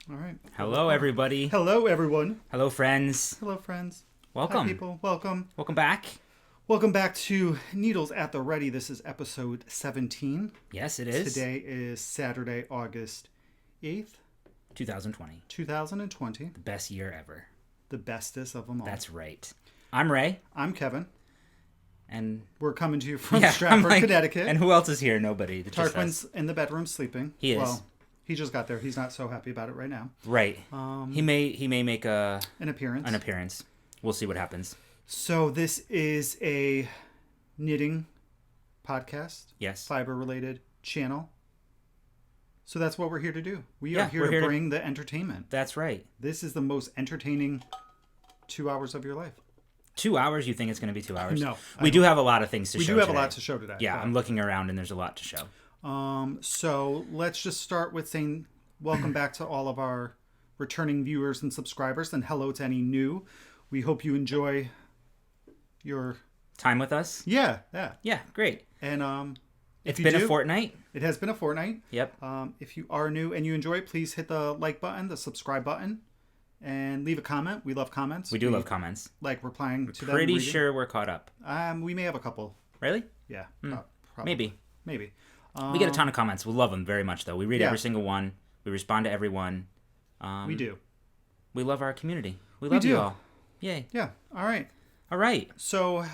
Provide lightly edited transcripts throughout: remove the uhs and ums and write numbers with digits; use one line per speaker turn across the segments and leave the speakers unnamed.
All right.
Hello, everybody.
Hello, everyone.
Hello, friends.
Hello, friends.
Welcome.
Hi, people. Welcome.
Welcome back.
Welcome back to Needles at the Ready. This is episode 17.
Yes, it is.
Today is Saturday, August 8th,
2020.
2020.
The best year ever.
The bestest of them all.
That's right. I'm Ray.
I'm Kevin.
And
we're coming to you from Stratford, Connecticut.
And who else is here? Nobody.
Tarquin's in the bedroom sleeping.
He is.
Well, he just got there. He's not so happy about it right now.
Right. He may make
an appearance.
An appearance. We'll see what happens.
So this is a knitting podcast.
Yes.
Fiber-related channel. So that's what we're here to do. We are here to bring the entertainment.
That's right.
This is the most entertaining 2 hours of your life.
2 hours? You think it's going to be 2 hours?
No.
We do have a lot of things to show
We do have
today.
a lot to show today.
Yeah, I'm looking around and there's a lot to show.
So let's just start with saying welcome back to all of our returning viewers and subscribers, and hello to any new. We hope you enjoy your
time with us.
Yeah,
great.
And
it's been a fortnight.
It has been a fortnight.
Yep.
If you are new and you enjoy it, please hit the like button, the subscribe button, and leave a comment. We love comments.
We love comments.
Like replying to them.
Pretty sure we're caught up.
We may have a couple.
Really?
Yeah.
Maybe.
We
get a ton of comments. We love them very much, though. We read every single one. We respond to everyone.
We do.
We love our community. We love you all. Yay.
Yeah. All right. So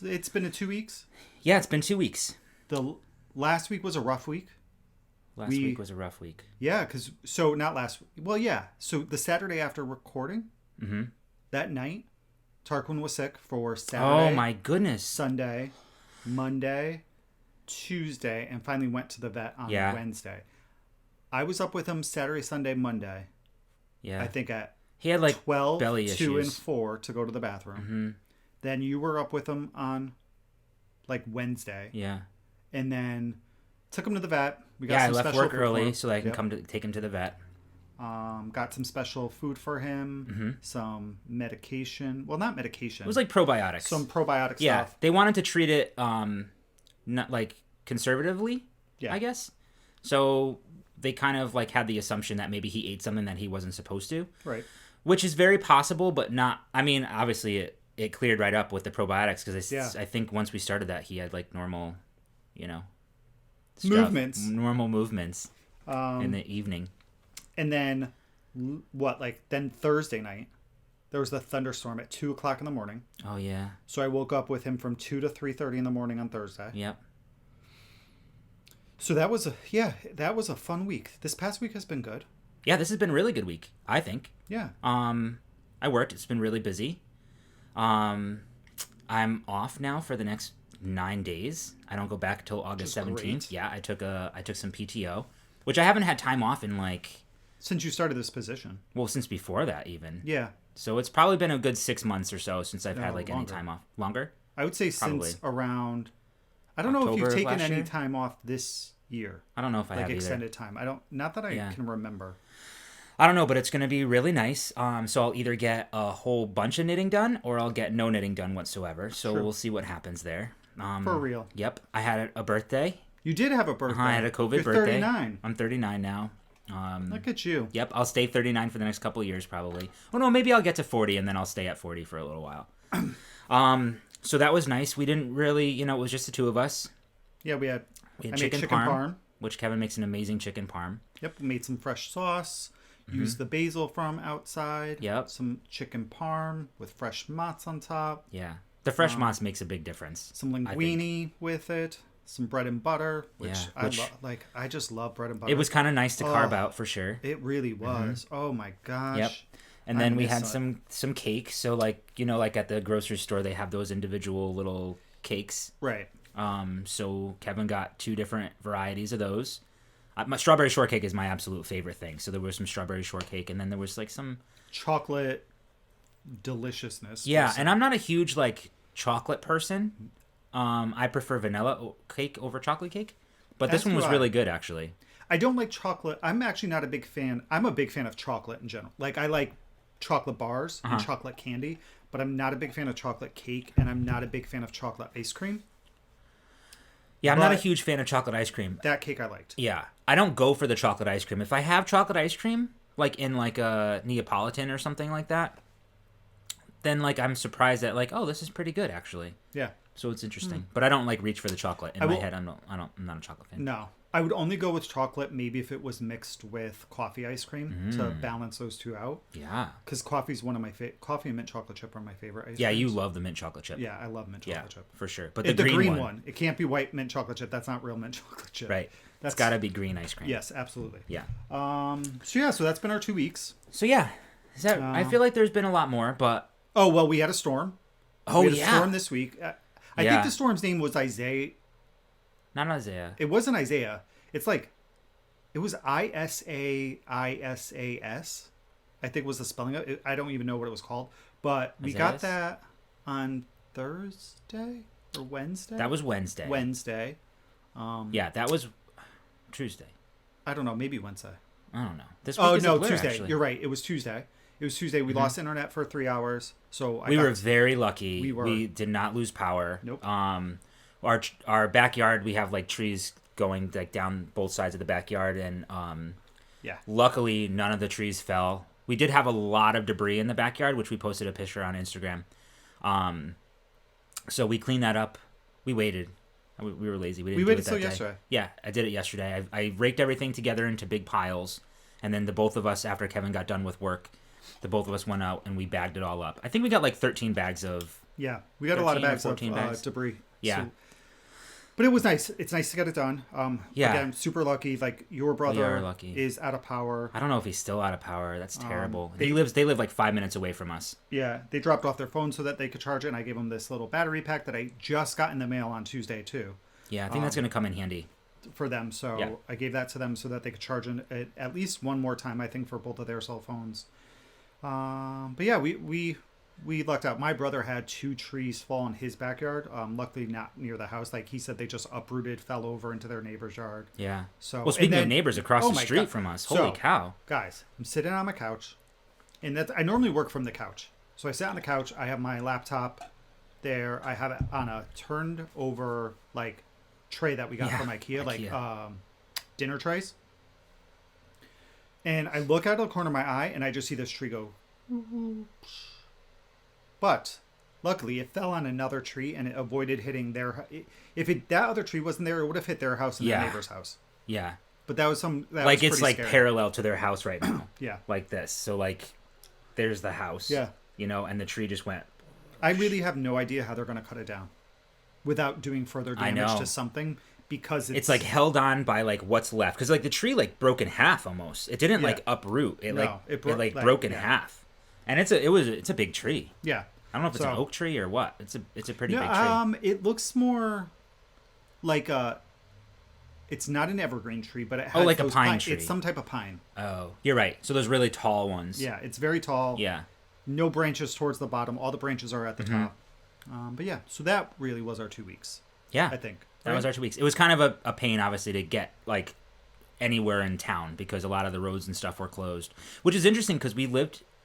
it's been 2 weeks?
Yeah, it's been 2 weeks.
The last week was a rough week.
Last week was a rough week.
Yeah, not last. Well, yeah. So the Saturday after recording, that night, Tarquin was sick for Saturday.
Oh my goodness.
Sunday, Monday, Tuesday, and finally went to the vet on Wednesday. I was up with him Saturday, Sunday, Monday.
Yeah.
I think
he had like
12,
belly
2,
issues.
and 4 to go to the bathroom.
Mm-hmm.
Then you were up with him on like Wednesday.
Yeah.
And then took him to the vet. We got
I
some
left
special
work
food
early
for him.
so that I can come to take him to the vet.
Got some special food for him. Some medication. Well, not medication.
It was like probiotics.
Some probiotic stuff.
Yeah, they wanted to treat it not like conservatively, I guess. So they kind of like had the assumption that maybe he ate something that he wasn't supposed to.
Right.
Which is very possible, but not. I mean, obviously it cleared right up with the probiotics because I think once we started that he had like normal, normal movements in the evening.
And then then Thursday night, there was the thunderstorm at 2:00 in the morning.
Oh yeah.
So I woke up with him from 2 to 3:30 in the morning on Thursday.
Yep.
So that was a fun week. This past week has been good.
Yeah, this has been a really good week, I think.
Yeah.
I worked. It's been really busy. I'm off now for the next 9 days. I don't go back until August 17th. Great. Yeah, I took some PTO, which I haven't had time off in like
since you started this position.
Well, since before that even.
Yeah.
So it's probably been a good 6 months or so since I've had like
longer.
any time off. Longer?
I would say probably. Since around I don't
October
know if you've taken any
year?
time off this year.
I don't know if I have
extended
either.
time. Not that I can remember.
I don't know, but it's going to be really nice. So I'll either get a whole bunch of knitting done or I'll get no knitting done whatsoever. So we'll see what happens there.
For real.
Yep. I had a birthday.
You did have a birthday.
I had a COVID birthday.
You're 39.
I'm 39 now.
Look at you.
Yep. I'll stay 39 for the next couple of years probably. Oh no, maybe I'll get to 40 and then I'll stay at 40 for a little while. So that was nice. We didn't really, it was just the two of us.
Yeah, we had
chicken parm, which Kevin makes an amazing chicken parm.
Yep, we made some fresh sauce. Used the basil from outside.
Yep.
Some chicken parm with fresh mozz on top.
Yeah. The fresh mozz makes a big difference.
Some linguine with it. Some bread and butter, which I love. Like, I just love bread and butter.
It was kind of nice to carve out for sure.
It really was. Oh my gosh.
Yep. And then we had some cake. So like, like at the grocery store, they have those individual little cakes.
Right.
So Kevin got 2 different varieties of those. My strawberry shortcake is my absolute favorite thing. So there was some strawberry shortcake, and then there was like some
chocolate deliciousness.
Yeah, and I'm not a huge like chocolate person. I prefer vanilla cake over chocolate cake, but this one was really good actually.
I don't like chocolate. I'm actually not a big fan. I'm a big fan of chocolate in general. Like I like chocolate bars and chocolate candy, but I'm not a big fan of chocolate cake, and I'm not a big fan of chocolate ice cream.
Yeah, I'm not a huge fan of chocolate ice cream.
That cake I liked.
Yeah. I don't go for the chocolate ice cream. If I have chocolate ice cream, like in like a Neapolitan or something like that, then like I'm surprised that like, oh, this is pretty good actually.
Yeah.
So it's interesting, but I don't like reach for the chocolate. In my head, I'm not a chocolate fan.
No, I would only go with chocolate maybe if it was mixed with coffee ice cream to balance those two out.
Yeah,
because coffee's one of my coffee and mint chocolate chip are my favorite ice
yeah,
creams.
you love the mint chocolate chip.
Yeah, I love mint chocolate chip
for sure. But
the green
one,
it can't be white mint chocolate chip. That's not real mint chocolate chip.
Right. That's got to be green ice cream.
Yes, absolutely.
Yeah.
So that's been our 2 weeks.
So yeah, I feel like there's been a lot more, but
oh well, we had a storm.
Oh
we had
yeah,
a storm this week. I think the storm's name was Isaiah.
Not Isaiah.
It wasn't Isaiah. It's like, it was Isaias. I think was the spelling of it. I don't even know what it was called. But we got that on Thursday or Wednesday.
That was Wednesday.
Wednesday.
Yeah, that was Tuesday.
I don't know. Maybe Wednesday.
I don't know. This week is a blur,
Tuesday.
Actually.
You're right. It was Tuesday. We lost internet for 3 hours, so
we were very lucky.
We
did not lose power.
Nope.
Our backyard, we have like trees going like down both sides of the backyard, and luckily none of the trees fell. We did have a lot of debris in the backyard, which we posted a picture on Instagram. So we cleaned that up. We waited. We were lazy. We waited till
yesterday.
Yeah, I did it yesterday. I raked everything together into big piles, and then the both of us, after Kevin got done with work, the both of us went out and we bagged it all up. I think we got like 13 bags of...
Yeah, we got a lot of bags of debris.
Yeah.
So, but it was nice. It's nice to get it done. Again, super lucky. Like, your brother is out of power.
I don't know if he's still out of power. That's terrible. They live like 5 minutes away from us.
Yeah, they dropped off their phone so that they could charge it, and I gave them this little battery pack that I just got in the mail on Tuesday, too.
Yeah, I think that's going to come in handy.
For them, so I gave that to them so that they could charge it at least one more time, I think, for both of their cell phones. But yeah, we lucked out. My brother had 2 trees fall in his backyard. Luckily not near the house. Like he said, they just uprooted, fell over into their neighbor's yard.
Yeah.
So
well, speaking of neighbors across the street from us, holy cow,
guys! I'm sitting on my couch, and I normally work from the couch. So I sat on the couch. I have my laptop there. I have it on a turned over like tray that we got from IKEA, like dinner trays. And I look out of the corner of my eye, and I just see this tree go. But luckily, it fell on another tree, and it avoided hitting their. If that other tree wasn't there, it would have hit their house and their neighbor's house.
Yeah.
But that was
like it's like scary. Parallel to their house right now.
Yeah.
Like this. So like, there's the house.
Yeah.
You know, and the tree just went.
I really have no idea how they're going to cut it down, without doing further damage to something. Because it's like
held on by like what's left, because like the tree like broke in half almost. It didn't like uproot. It broke in half, and it's a big tree.
Yeah,
I don't know if it's an oak tree or what. It's a pretty big tree.
It looks more like it's not an evergreen tree, but it has
like a pine tree.
It's some type of pine.
Oh, you're right. So those really tall ones.
Yeah, it's very tall.
Yeah,
no branches towards the bottom. All the branches are at the top. But yeah, so that really was our 2 weeks.
Yeah,
I think.
That was our 2 weeks. It was kind of a pain, obviously, to get like anywhere in town because a lot of the roads and stuff were closed. Which is interesting because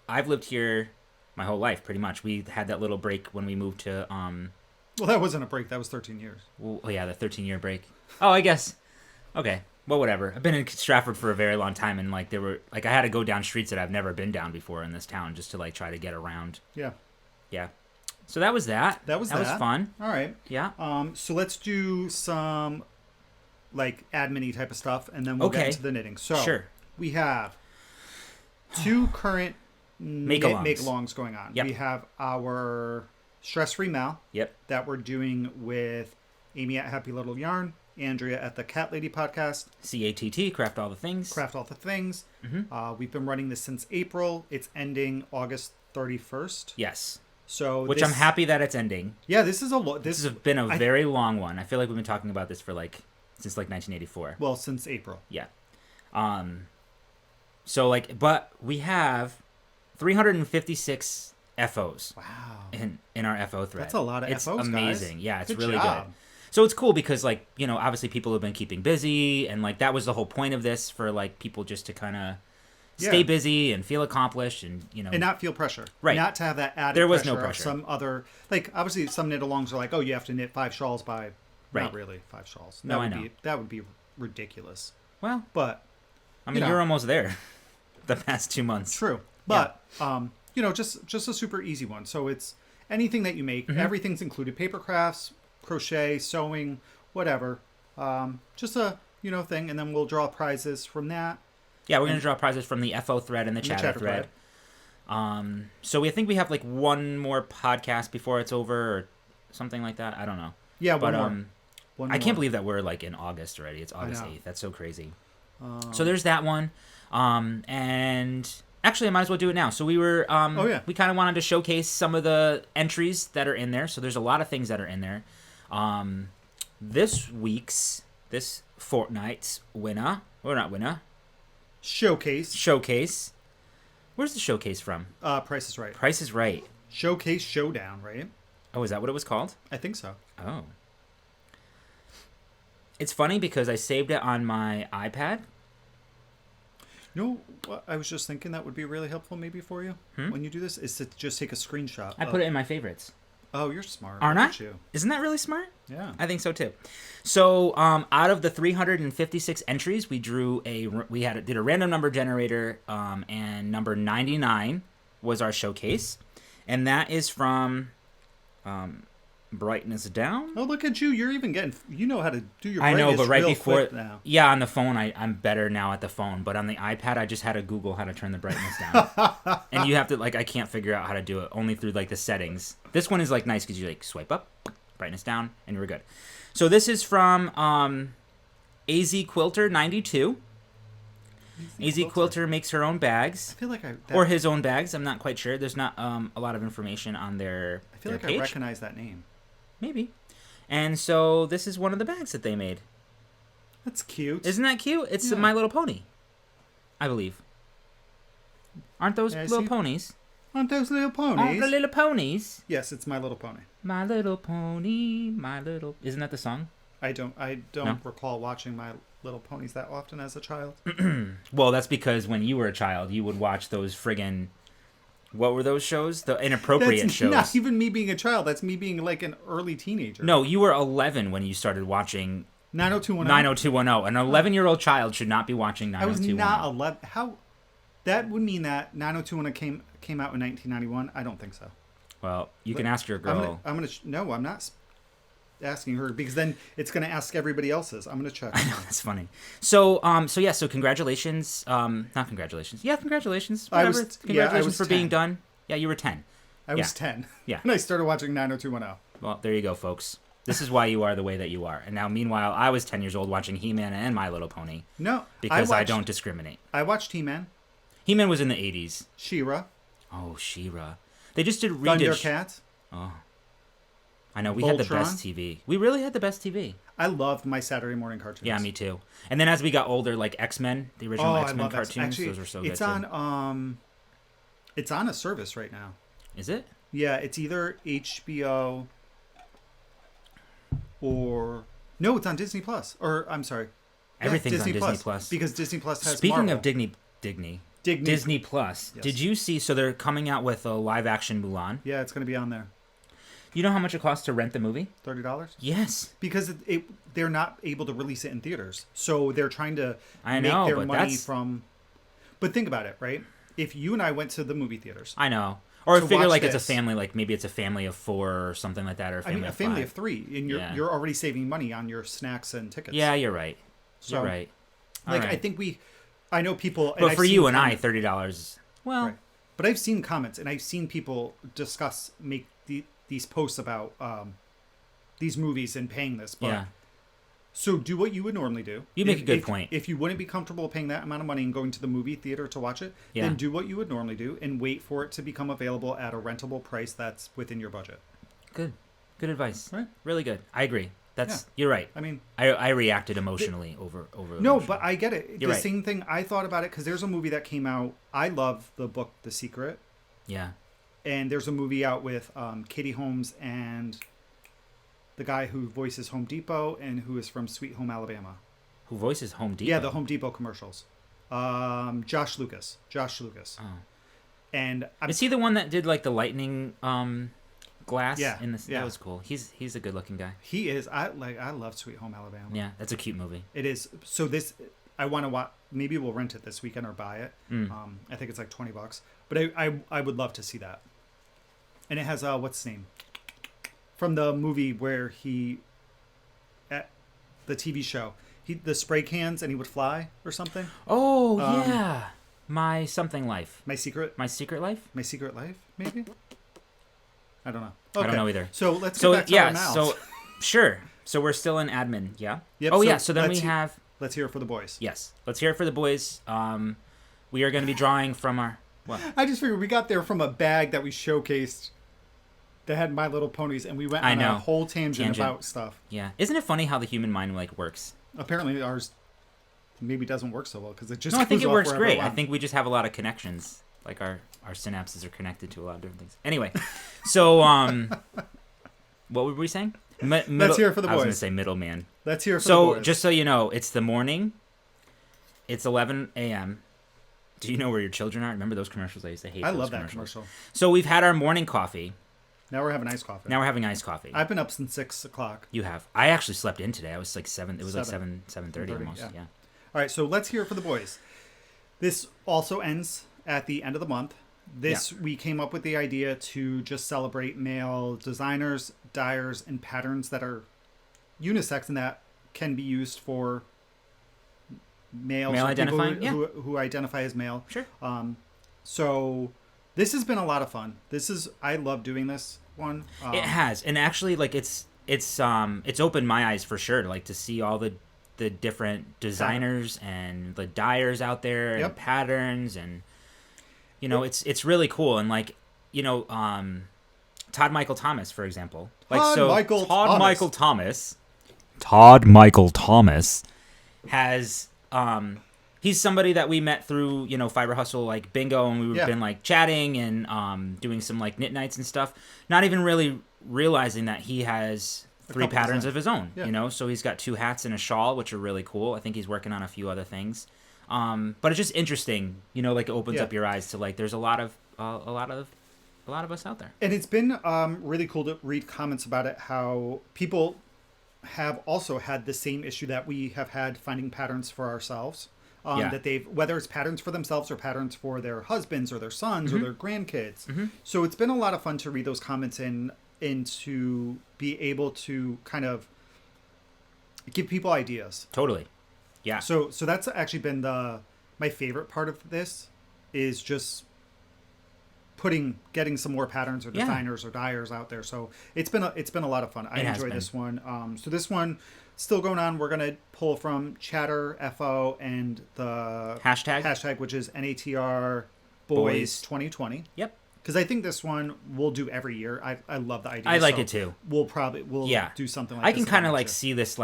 I've lived here my whole life, pretty much. We had that little break when we moved to.
Well, that wasn't a break. That was 13 years.
Well, yeah, the 13-year break. Oh, I guess. Okay. Well, whatever. I've been in Stratford for a very long time, and like I had to go down streets that I've never been down before in this town just to like try to get around.
Yeah.
Yeah. So that was that.
That was
fun.
All right.
Yeah.
So let's do some like admin-y type of stuff, and then we'll get into the knitting. So we have 2 current make-alongs going on.
Yep.
We have our stress-free Mal.
Yep.
That we're doing with Amy at Happy Little Yarn, Andrea at the Cat Lady podcast.
CATT, Craft All the Things.
Craft All the Things.
Mm-hmm.
We've been running this since April. It's ending August 31st.
Yes.
So
which I'm happy that it's ending.
Yeah, this has
been a very long one. I feel like we've been talking about this for since 1984.
Well, since April.
Yeah. So but we have 356 FOs.
Wow.
In our FO thread.
That's a lot of
FOs. It's
guys.
amazing. Yeah, it's
good
really
job.
good. So it's cool because obviously people have been keeping busy, and that was the whole point of this, for people just to kind of stay busy and feel accomplished, and
and not feel pressure,
right?
Not to have that added.
There was
pressure
no pressure.
Of some other obviously some knit-alongs are like, oh, you have to knit 5 shawls by.
Right.
Not really 5 shawls.
I know.
That would be ridiculous.
Well,
but
I mean, you're almost there. the past 2 months.
True. But, just a super easy one. So it's anything that you make. Everything's included. Paper crafts, crochet, sewing, whatever. Just a, thing. And then we'll draw prizes from that.
Yeah, we're going to draw prizes from the FO thread and the chatter thread. So I think we have like one more podcast before it's over or something like that. I don't know.
Yeah, one more.
I can't believe that we're like in August already. It's August 8th. That's so crazy. So there's that one. And actually, I might as well do it now. So we were, we kind of wanted to showcase some of the entries that are in there. So there's a lot of things that are in there. This fortnight's winner, or not winner, Showcase. Where's the showcase from?
Price is Right.
Price is Right.
Showcase Showdown, right?
Oh, is that what it was called?
I think so.
Oh. It's funny because I saved it on my iPad.
What I was just thinking that would be really helpful maybe for you when you do this is to just take a screenshot.
I put it in my favorites.
Oh, you're smart.
Aren't I?
You?
Isn't that really smart?
Yeah.
I think so too. So, out of the 356 entries, we did a random number generator, and number 99 was our showcase, and that is from Brightness Down.
Oh, look at you! You're even getting. You know how to do your.
I know, but right before
now.
Yeah, on the phone, I'm better now at the phone, but on the iPad, I just had to Google how to turn the brightness down, and you have to I can't figure out how to do it only through the settings. This one is nice because you swipe up, brightness down, and we're good. So this is from AZ Quilter 92. AZ Quilter makes her own bags.
I feel like
or his own bags. I'm not quite sure. There's not a lot of information on their.
I feel like
page.
I recognize that name.
Maybe. And so this is one of the bags that they made.
That's cute.
Isn't that cute? It's My Little Pony, I believe. Aren't those little ponies?
Aren't those little ponies?
Aren't the little ponies?
Yes, it's My Little Pony.
My Little Pony, My Little... Isn't that the song?
I don't recall watching My Little Ponies that often as a child.
Well, that's because when you were a child, you would watch those friggin'... What were those shows? The inappropriate shows.
That's not even me being a child. That's me being an early teenager.
No, you were 11 when you started watching
90210.
90210. An 11-year-old child should not be watching 90210.
I was not 11. How? That would mean that 90210 came out in 1991. I don't think so.
Well, you can ask your girl.
No, I'm not asking her because then it's going to ask everybody else's. I'm going to check.
I know, that's funny. So congratulations. Not congratulations. Yeah, congratulations. Whatever. Congratulations for
10.
being done. Yeah, you were 10.
I was 10.
Yeah.
And I started watching 90210.
Well, there you go, folks. This is why you are the way that you are. And now, meanwhile, I was 10 years old watching He-Man and My Little Pony.
No.
Because I don't discriminate.
I watched He-Man.
He-Man was in the 80s.
She-Ra.
Oh, She-Ra. They just did
Thundercats.
Oh. I know, we had the best TV. We really had the best TV.
I loved my Saturday morning cartoons.
Yeah, me too. And then as we got older, X-Men, the original X-Men cartoons,
Actually,
those were so good
it's on a service right now.
Is it?
Yeah, it's either HBO or... No, it's on Disney Plus. Or, I'm sorry.
Everything's on Disney Plus.
Because Disney Plus has
Speaking
Marvel.
of Disney Plus,
yes.
Did you see... So they're coming out with a live-action Mulan.
Yeah, it's going to be on there.
You know how much it costs to rent the movie?
$30?
Yes.
Because they're not able to release it in theaters. So they're trying to make their money from... But think about it, right? If you and I went to the movie theaters...
I know. Or I figure it's a family, maybe it's a family of 4 or something like that, or a family of 5.
A family of 3, and you're already saving money on your snacks and tickets.
Yeah, you're right.
You're
right.
Right. I think I know people...
But for you and I, $30, well...
Right. But I've seen comments, and I've seen people make these posts about these movies and paying this. But, yeah. So do what you would normally do.
You make a good point.
If you wouldn't be comfortable paying that amount of money and going to the movie theater to watch it, then do what you would normally do and wait for it to become available at a rentable price that's within your budget.
Good advice.
Right?
Really good. I agree. You're right.
I mean,
I reacted emotionally over.
No, but I get it.
You're
same thing. I thought about it because there's a movie that came out. I love the book The Secret.
Yeah.
And there's a movie out with Katie Holmes and the guy who voices Home Depot and who is from Sweet Home Alabama.
Who voices Home Depot?
Yeah, the Home Depot commercials. Josh Lucas. Oh. And
is he the one that did the lightning glass?
Yeah.
That was cool. He's a good looking guy.
He is. I love Sweet Home Alabama.
Yeah, that's a cute movie.
It is. So I want to watch. maybe we'll rent it this weekend or buy it. I think it's like $20, but I would love to see that. And it has what's his name from the movie where he at the TV show the spray cans and he would fly or something.
Oh yeah, My Something Life.
My Secret Life. My Secret Life, maybe. I don't know. Okay.
I don't know either.
So let's get back to our mouths.
So sure. So we're still in admin, yeah?
Yep,
oh, yeah. So then we have...
Let's hear it for the boys.
Yes. Let's hear it for the boys. We are going to be drawing from our... What?
I just figured we got there from a bag that we showcased that had My Little Ponies, and we went on a whole tangent about stuff.
Yeah. Isn't it funny how the human mind works?
Apparently ours maybe doesn't work so well because it just
I think it works great. I think we just have a lot of connections. Like our synapses are connected to a lot of different things. Anyway, so what were we saying?
Let's hear it for the boys.
I was going to say middleman.
Let's hear it for the boys.
So just so you know, it's the morning. It's 11 a.m. Do you know where your children are? Remember those commercials? I used to hate. I love that commercial. So we've had our morning coffee.
Now we're having iced coffee.
I've
been up since 6 o'clock.
You have. I actually slept in today. I was like 7. It was like 7:30 almost. Yeah.
All right. So let's hear it for the boys. This also ends at the end of the month. We came up with the idea to just celebrate male designers, dyers, and patterns that are unisex and that can be used for males
male identifying,
who identify as male.
Sure.
So this has been a lot of fun. I love doing this one.
It has, and actually, it's opened my eyes for sure. To see all the different designers and the dyers out there and patterns and. It's really cool. And Todd Michael Thomas, for example. Todd Michael Thomas has he's somebody that we met through, Fiber Hustle bingo, and we've been chatting and doing some knit nights and stuff. Not even really realizing that he has 3 patterns of his own, So he's got 2 hats and a shawl, which are really cool. I think he's working on a few other things. But it's just interesting, it opens up your eyes to there's a lot of us out there. And
it's been really cool to read comments about it, how people have also had the same issue that we have had finding patterns for ourselves. That they've, whether it's patterns for themselves or patterns for their husbands or their sons or their grandkids. So it's been a lot of fun to read those comments and to be able to kind of give people ideas.
Totally. Yeah.
So that's actually been my favorite part of this is just getting some more patterns or designers or dyers out there. So it's been a lot of fun. I enjoy this one. So this one still going on. We're gonna pull from Chatter FO and the hashtag which is NATR Boys 2020.
Yep.
Because I think this one we'll do every year. I love the idea.
I like it too.
We'll do something like this.
I can kind of see this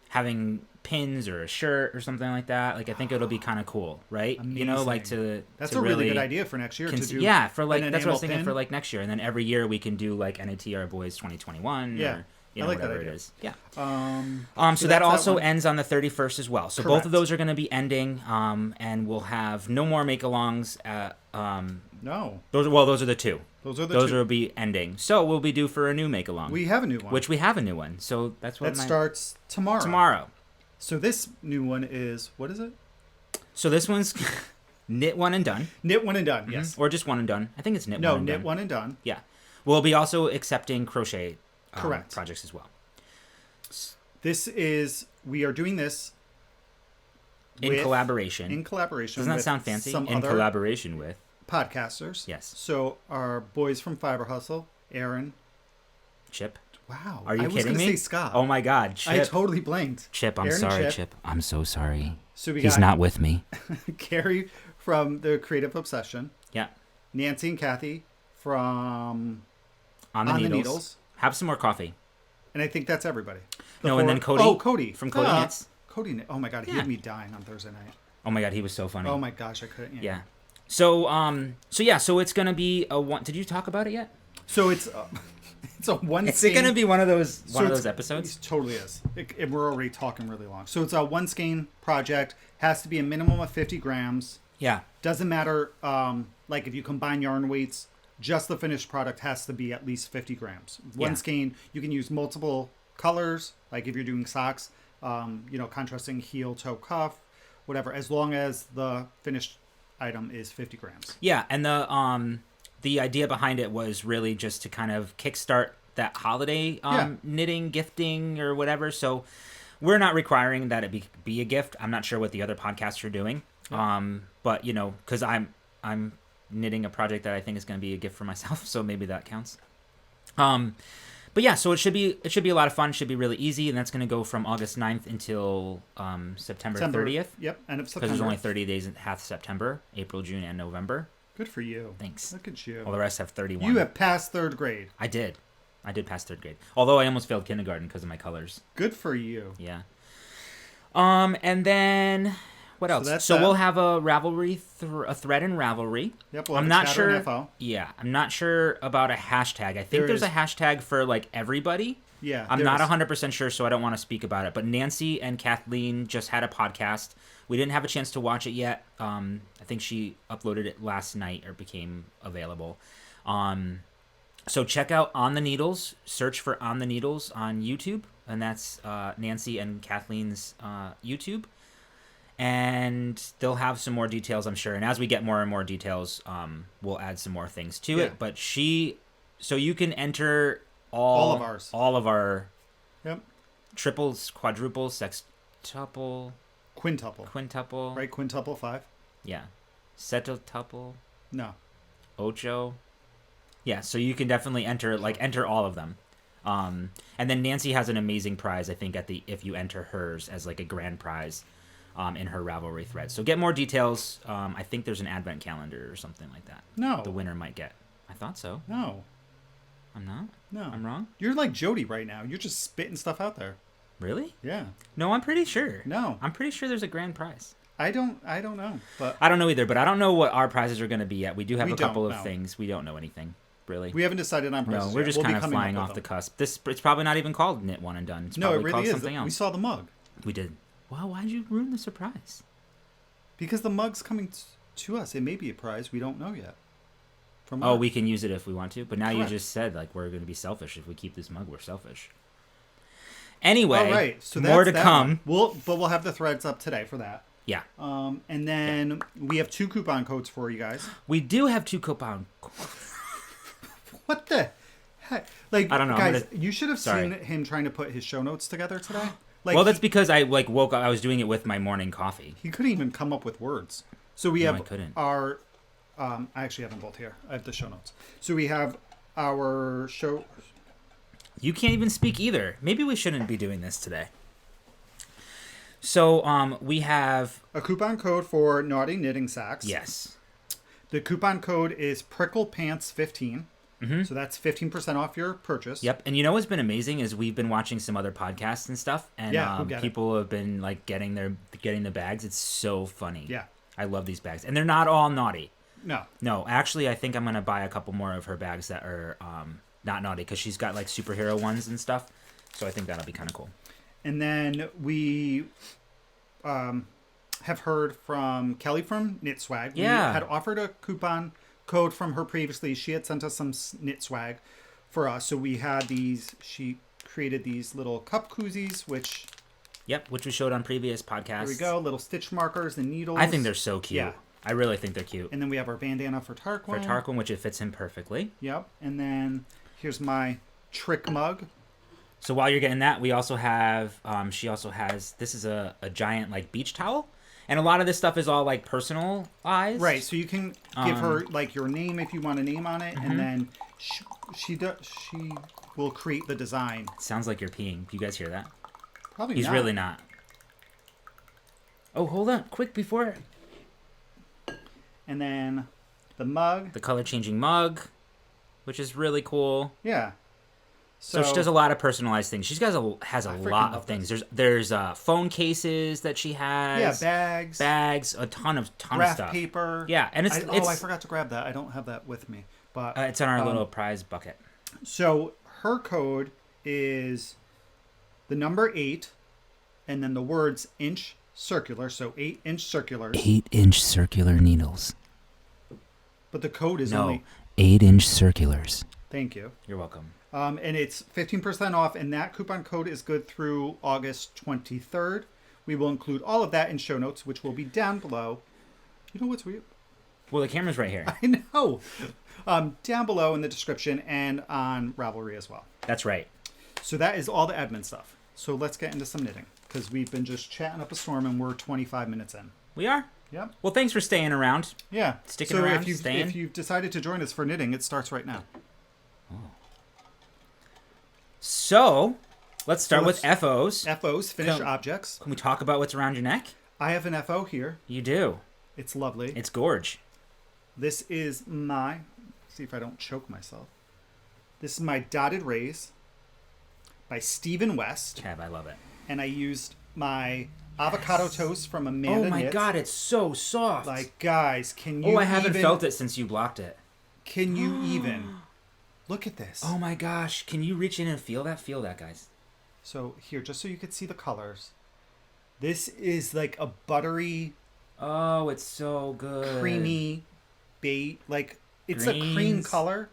having pins or a shirt or something like that. I think it'll be kind of cool, right?
Amazing. That's a really good idea for next year to do.
Yeah, for that's what I was thinking for next year, and then every year we can do NATR Boys 2021.
Yeah.
Or,
I like
whatever
that idea.
It is. Yeah. So that also ends on the 31st as well. So both of those are going to be ending, and we'll have no more make-alongs.
No.
Those are the 2.
Those
will be ending. So we'll be due for a new make-along.
We have a new one.
Which we have a new one. So that's what
starts tomorrow.
Tomorrow.
So this new one is, what is it?
So this one's knit one and done.
Knit one and done, yes.
Or just one and done. I think it's knit one and done.
No, knit one and done.
Yeah. We'll be also accepting crochet
correct
projects as well.
We are doing this
in collaboration.
Doesn't
that sound fancy? In collaboration with
podcasters.
Yes.
So our boys from Fiber Hustle, Aaron,
Chip.
Wow.
Are you kidding me?
I was going to say Scott.
Oh my God, Chip.
I totally blanked.
Chip, I'm sorry, Chip. I'm so sorry.
So
he's not with me.
Carrie from the Creative Obsession.
Yeah.
Nancy and Kathy from
On the Needles. Have some more coffee.
And I think that's everybody.
And then Cody.
Oh, Cody.
From Cody Knits.
Cody. Oh my God, he had me dying on Thursday night.
Oh my God, he was so funny.
Oh my gosh, I couldn't.
Yeah. So it's gonna be a one. Did you talk about it yet?
So it's a one.
Is it gonna be one of those episodes?
It totally is. We're already talking really long. So it's a one skein project. Has to be a minimum of 50 grams.
Yeah.
Doesn't matter. If you combine yarn weights, just the finished product has to be at least 50 grams. One skein. You can use multiple colors. Like if you're doing socks, contrasting heel, toe, cuff, whatever, as long as the finished item is 50 grams.
Yeah, and the idea behind it was really just to kind of kickstart that holiday knitting, gifting, or whatever. So we're not requiring that it be a gift. I'm not sure what the other podcasts are doing. Yeah. But because I'm knitting a project that I think is going to be a gift for myself, so maybe that counts. But yeah, so it should be a lot of fun. It should be really easy, and that's going to go from August 9th until September 30th.
Yep, end of September.
Because there's only 30 days in half September, April, June, and November.
Good for you.
Thanks.
Look at you.
All the rest have 31.
You have passed 3rd grade.
I did pass 3rd grade. Although I almost failed kindergarten because of my colors.
Good for you.
Yeah. And then what else? So we'll have a Ravelry, a thread in Ravelry.
Yep, we'll have I'm not sure. Info.
Yeah, I'm not sure about a hashtag. I think there's a hashtag for like everybody.
Yeah,
I'm not 100% sure, so I don't want to speak about it. But Nancy and Kathleen just had a podcast. We didn't have a chance to watch it yet. I think she uploaded it last night or became available. So check out On the Needles. Search for On the Needles on YouTube, and that's Nancy and Kathleen's YouTube. And they'll have some more details, I'm sure. And as we get more and more details, we'll add some more things to it. But so you can enter all
of ours,
all of our
triples,
quadruples, sextuple, quintuple,
right? Quintuple 5.
Yeah, septuple.
No,
ocho. Yeah, so you can definitely enter all of them. And then Nancy has an amazing prize, I think, if you enter hers as like a grand prize. In her Ravelry thread. So get more details. I think there's an advent calendar or something like that.
No.
The winner might get. I thought so.
No.
I'm not?
No.
I'm wrong?
You're like Jody right now. You're just spitting stuff out there.
Really?
Yeah.
No, I'm pretty sure.
No.
I'm pretty sure there's a grand prize.
I don't know. But
I don't know either, but I don't know what our prizes are going to be yet. We do have a couple of things. We don't know anything, really.
We haven't decided on prizes.
No, we're just kind of flying off the cusp. It's probably not even called Knit One and Done. It's
no,
probably
it really
called
is.
Something else.
We saw the mug.
We did. Wow, why did you ruin the surprise?
Because the mug's coming to us. It may be a prize. We don't know yet.
We can use it if we want to. But now you just said we're going to be selfish. If we keep this mug, we're selfish. Anyway,
so
more to come.
We'll have the threads up today for that.
Yeah.
And then we have 2 coupon codes for you guys.
We do have 2 coupon codes.
What the heck? I don't know. Guys, you should have seen him trying to put his show notes together today.
That's because I woke up. I was doing it with my morning coffee.
He couldn't even come up with words. So we have
I couldn't.
our. I actually have them both here. I have the show notes. So we have our show.
You can't even speak either. Maybe we shouldn't be doing this today. So we have
a coupon code for Naughty Knitting Sacks.
Yes.
The coupon code is PricklePants15.
Mm-hmm.
So that's 15% off your purchase.
Yep. And what's been amazing is we've been watching some other podcasts and stuff, and people have been getting the bags. It's so funny.
Yeah.
I love these bags, and they're not all naughty.
No.
Actually, I think I'm gonna buy a couple more of her bags that are not naughty because she's got superhero ones and stuff. So I think that'll be kind of cool.
And then we have heard from Kelly from Knit Swag.
Yeah.
We had offered a coupon code from her previously. She had sent us some Knit Swag for us. So we had these. She created these little cup koozies, which
we showed on previous podcasts.
There we go. Little stitch markers and needles.
I think they're so cute.
Yeah.
I really think they're cute.
And then we have our bandana for Tarquin.
Which it fits him perfectly.
Yep. And then here's my trick mug.
So while you're getting that, we also have, she also has, this is a giant beach towel. And a lot of this stuff is all personalized.
Right. So you can give her your name if you want a name on it. Mm-hmm. And then she will create the design.
It sounds like you're peeing. Do you guys hear that?
Probably
He's
not.
really not. Oh, hold on. Quick before.
And then the mug.
The color-changing mug, which is really cool.
Yeah.
So she does a lot of personalized things. She has a lot of things. There's phone cases that she has.
Yeah,
bags, a ton of stuff.
Graph paper.
Yeah, and
I forgot to grab that. I don't have that with me, but
it's in our little prize bucket.
So her code is the number 8, and then the words inch circular. So 8-inch circulars.
8-inch circular needles.
But the code is only
8-inch circulars.
Thank you.
You're welcome.
And it's 15% off, and that coupon code is good through August 23rd. We will include all of that in show notes, which will be down below. You know what's weird?
Well, the camera's right here.
I know. Down below in the description and on Ravelry as well.
That's right.
So that is all the admin stuff. So let's get into some knitting, because we've been just chatting up a storm, and we're 25 minutes in.
We are?
Yep.
Well, thanks for staying around.
Yeah.
Sticking around,
staying. If you've decided to join us for knitting, it starts right now.
Oh. So, let's start with FOs.
FOs, finished objects.
Can we talk about what's around your neck?
I have an FO here.
You do.
It's lovely.
It's gorge.
This is my... See if I don't choke myself. This is my Dotted Rays by Stephen West.
Kev, I love it.
And I used my avocado toast from Amanda
Oh my
Knits.
god, it's so soft.
Like, guys, can you
Oh, I haven't felt it since you blocked it.
Can you even... Look at this.
Oh my gosh. Can you reach in and feel that? Feel that, guys.
So, here, just so you could see the colors. This is like a buttery...
Oh, it's so good.
Creamy bait. Like, it's
Greens.
a cream color.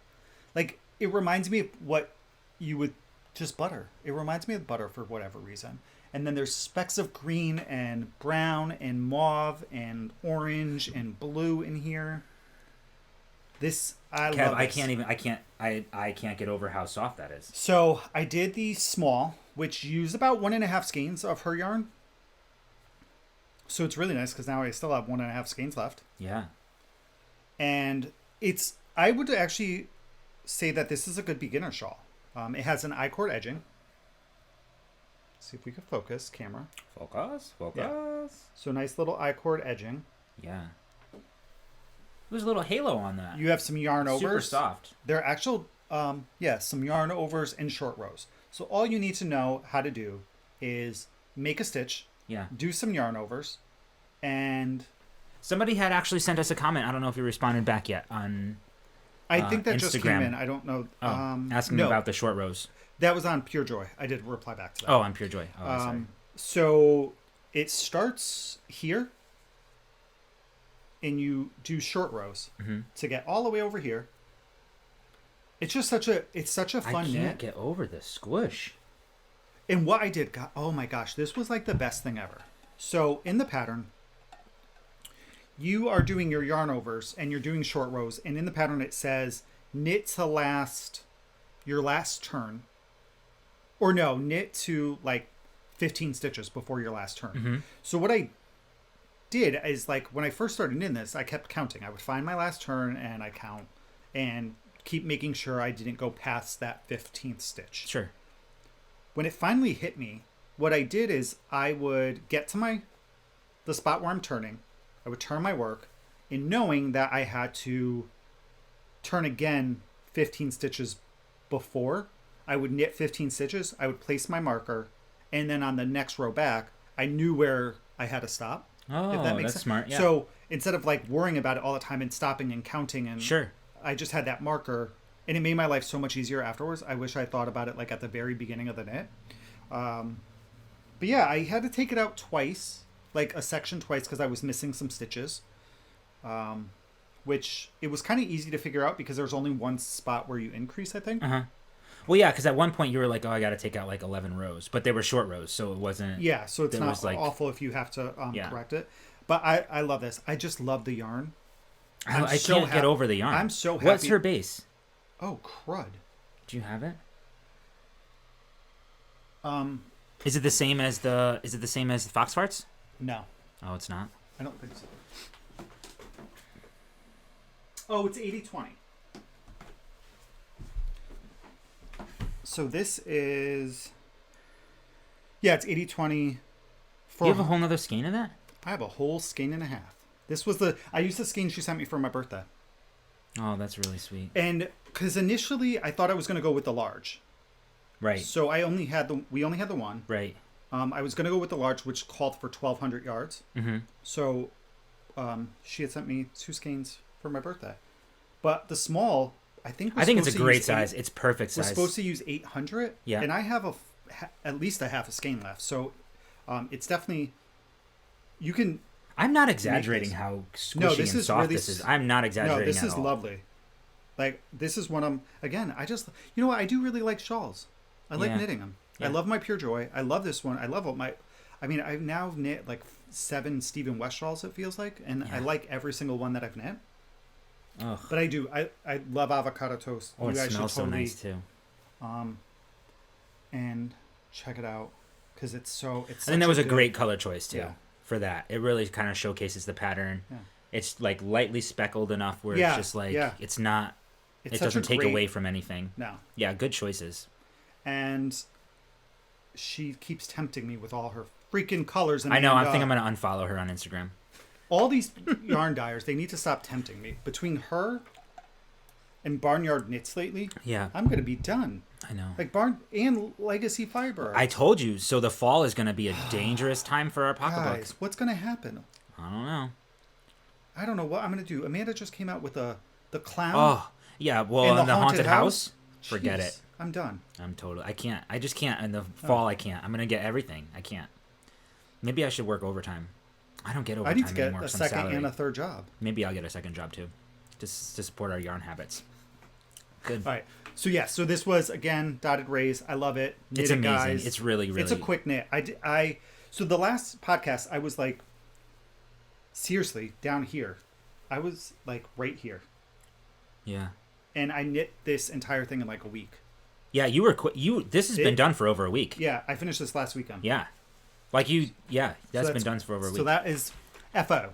Like, it reminds me of what you would... Just butter. It reminds me of butter for whatever reason. And then there's specks of green and brown and mauve and orange and blue in here. This I
Kev,
love.
I can't get over how soft that is.
So I did the small, which used about 1.5 skeins of her yarn. So it's really nice because now I still have 1.5 skeins left.
Yeah.
And I would actually say that this is a good beginner shawl. It has an I-cord edging. See if we can focus, camera.
Focus.
Yeah. So nice little I-cord edging.
Yeah. There's a little halo on that.
You have some yarn overs.
Super soft.
They're actual, some yarn overs and short rows. So all you need to know how to do is make a stitch.
Yeah.
Do some yarn overs, and
somebody had actually sent us a comment. I don't know if you responded back yet on.
I think that
Instagram.
Just came in. I don't know.
Asking about the short rows.
That was on Pure Joy. I did reply back to that.
Oh, on Pure Joy. Oh, sorry.
So it starts here, and you do short rows to get all the way over here. It's just such a fun knit.
I can't get over the squish.
And what I did, oh my gosh, this was like the best thing ever. So in the pattern, you are doing your yarn overs and you're doing short rows. And in the pattern, it says knit to your last turn. Or no, knit to like 15 stitches before your last turn. So what I did is, like, when I first started in this, I kept counting. I would find my last turn and I count and keep making sure I didn't go past that 15th stitch.
Sure.
When it finally hit me, what I did is I would get to the spot where I'm turning. I would turn my work, and knowing that I had to turn again 15 stitches before, I would knit 15 stitches. I would place my marker, and then on the next row back, I knew where I had to stop.
Oh,
if that makes
that's
sense.
smart. Yeah.
So instead of like worrying about it all the time and stopping and counting, and
sure,
I just had that marker. And it made my life so much easier afterwards. I wish I thought about it like at the very beginning of the knit. But yeah, I had to take it out twice, like a section twice, because I was missing some stitches. Which it was kind of easy to figure out because there's only one spot where you increase, I think.
Well, yeah, because at one point you were like, oh, I got to take out like 11 rows. But they were short rows, so it wasn't...
Yeah, so it's not awful if you have to correct it. But I love this. I just love the yarn.
I can't get over the yarn.
I'm so happy.
What's her base?
Oh, crud.
Do you have it? Is it the same as the Fox Farts?
No.
Oh, it's not?
I don't think so. Oh, it's 80/20. So this is... Yeah, it's 80/20.
Do you have a whole nother skein of that?
I have a whole skein and a half. This was I used the skein she sent me for my birthday.
Oh, that's really sweet.
And because initially I thought I was going to go with the large.
Right.
So we only had the one.
Right.
I was going to go with the large, which called for 1,200 yards. So she had sent me 2 skeins for my birthday. But the small, I think
it's a great size. It's perfect size.
We're supposed to use 800.
Yeah.
And I have at least a half a skein left. So it's definitely... You can...
I'm not exaggerating how squishy and soft this is. I'm not exaggerating at all.
No, this is lovely. Like, this is one of them. Again, you know what? I do really like shawls. I like knitting them. Yeah. I love my Pure Joy. I love this one. I love I've now knit like 7 Stephen West shawls, it feels like. And I like every single one that I've knit.
Ugh.
But I do. I love avocado toast.
Oh, it smells so nice too.
And check it out. Because it's
I think that was a great color choice too for that. It really kind of showcases the pattern. Yeah. It's like lightly speckled enough where it's just like it's not. It doesn't take away from anything. No. Yeah, good choices.
And she keeps tempting me with all her freaking colors.
I know. I think I'm gonna unfollow her on Instagram.
All these yarn dyers, they need to stop tempting me. Between her and Barnyard Knits lately, I'm gonna be done.
I know.
Like Barn and Legacy Fiber.
I told you. So the fall is gonna be a dangerous time for our pocketbook.
Guys, what's gonna happen?
I don't know.
I don't know what I'm gonna do. Amanda just came out with the clown.
Oh yeah, well, in the haunted house. Forget it.
I'm done.
I just can't. In the fall, I can't. I'm gonna get everything. I can't. Maybe I should work overtime. I don't get overtime anymore.
I need to get a second and a third job.
Maybe I'll get a second job too, just to support our yarn habits. Good.
All right. So this was again dotted rays. I love it.
It's amazing. Guys. It's really.
It's a quick knit. So the last podcast I was like, seriously down here, I was like right here.
Yeah.
And I knit this entire thing in like a week.
Yeah, you were this has been done for over a week.
Yeah, I finished this last weekend.
Yeah. That's been done for over a week.
So that is FO.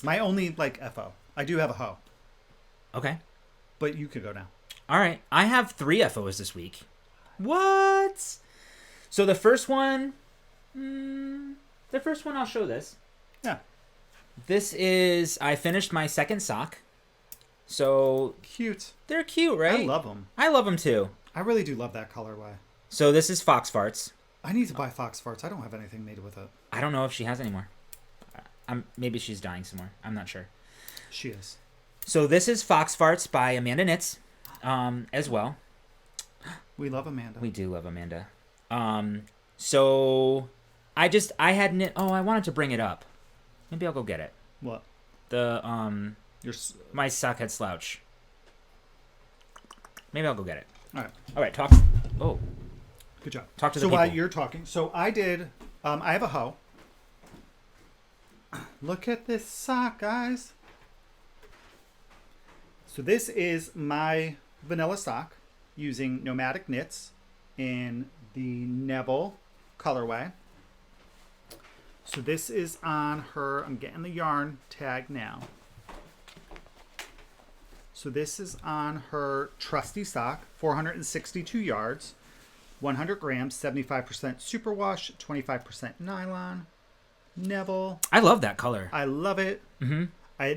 My only FO. I do have a hoe.
Okay.
But you could go now.
All right. I have 3 FOs this week. What? So the first one I'll show this.
Yeah.
This is I finished my second sock. So
cute.
They're cute, right?
I love them.
I love them too.
I really do love that colorway.
So this is Fox Farts.
I need to buy Fox Farts. I don't have anything made with it.
I don't know if she has anymore. Maybe she's dying somewhere. I'm not sure.
She is.
So this is Fox Farts by Amanda Knits, as well.
We love Amanda.
We do love Amanda. So I had knit. Oh, I wanted to bring it up. Maybe I'll go get it.
What?
My sock head slouch. Maybe I'll go get it.
All right.
Talk. Oh.
Good job.
Talk to the people.
So while you're talking, I did. I have a hoe. Look at this sock, guys. So this is my vanilla sock using Nomadic Knits in the Neville colorway. So this is on her. I'm getting the yarn tag now. So this is on her trusty sock, 462 yards, 100 grams, 75% superwash, 25% nylon, Neville.
I love that color.
I love it.
Mm-hmm.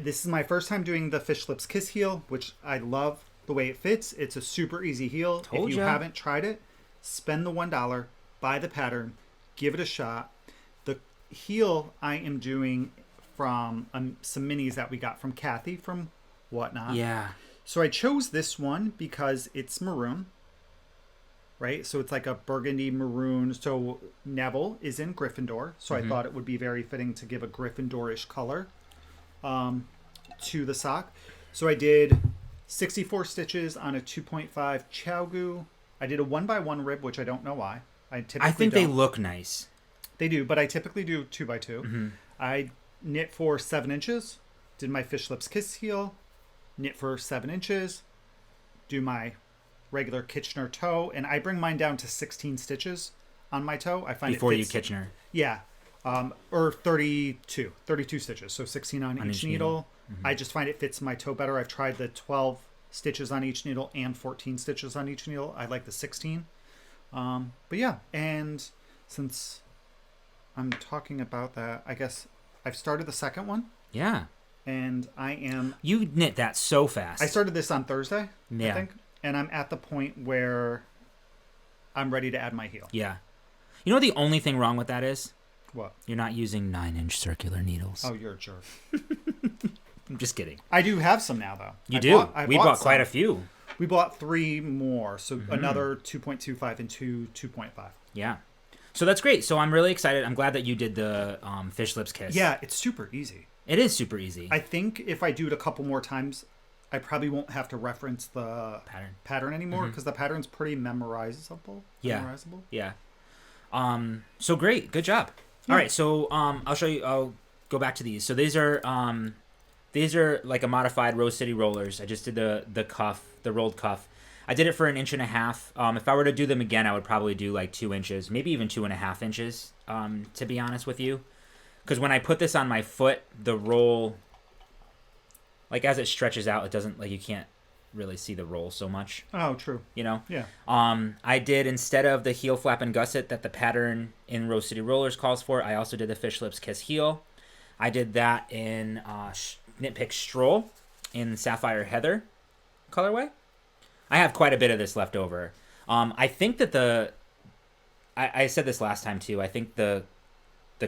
This is my first time doing the Fish Lips Kiss heel, which I love the way it fits. It's a super easy heel. If you haven't tried it, spend the $1, buy the pattern, give it a shot. The heel I am doing from some minis that we got from Kathy from Whatnot.
Yeah.
So I chose this one because it's maroon, right? So it's like a burgundy maroon. So Neville is in Gryffindor. So I thought it would be very fitting to give a Gryffindor-ish color to the sock. So I did 64 stitches on a 2.5 Chowgu. I did a 1x1 rib, which I don't know why. I think
they look nice.
They do, but I typically do 2x2.
Mm-hmm.
I knit for 7 inches, did my Fish Lips Kiss heel, knit for 7 inches, do my regular Kitchener toe, and I bring mine down to 16 stitches on my toe. I find
before you Kitchener.
Yeah. Or 32 stitches, so 16 on each needle. Mm-hmm. I just find it fits my toe better. I've tried the 12 stitches on each needle and 14 stitches on each needle. I like the 16. But yeah, and since I'm talking about that, I guess I've started the second one.
Yeah.
And
You knit that so fast.
I started this on Thursday, I think. And I'm at the point where I'm ready to add my heel.
Yeah. You know what the only thing wrong with that is?
What?
You're not using 9-inch circular needles.
Oh, you're a jerk.
I'm just kidding.
I do have some now, though.
We bought quite a few.
We bought 3 more. So another 2.25 and 2.5.
Yeah. So that's great. So I'm really excited. I'm glad that you did the Fish Lips Kiss.
Yeah, it's super easy.
It is super easy.
I think if I do it a couple more times, I probably won't have to reference the pattern anymore because the pattern's pretty memorizable.
Yeah. Yeah. So great. Good job. Yeah. All right. So I'll show you. I'll go back to these. So these are like a modified Rose City rollers. I just did the cuff, the rolled cuff. I did it for 1.5 inches. If I were to do them again, I would probably do like 2 inches, maybe even 2.5 inches, to be honest with you. Because when I put this on my foot, the roll, like as it stretches out, it doesn't, like you can't really see the roll so much.
Oh, true.
You know?
Yeah.
I did, instead of the heel flap and gusset that the pattern in Rose City Rollers calls for, I also did the Fish Lips Kiss heel. I did that in Nitpick Stroll in Sapphire Heather colorway. I have quite a bit of this left over. I think that I said this last time too, I think the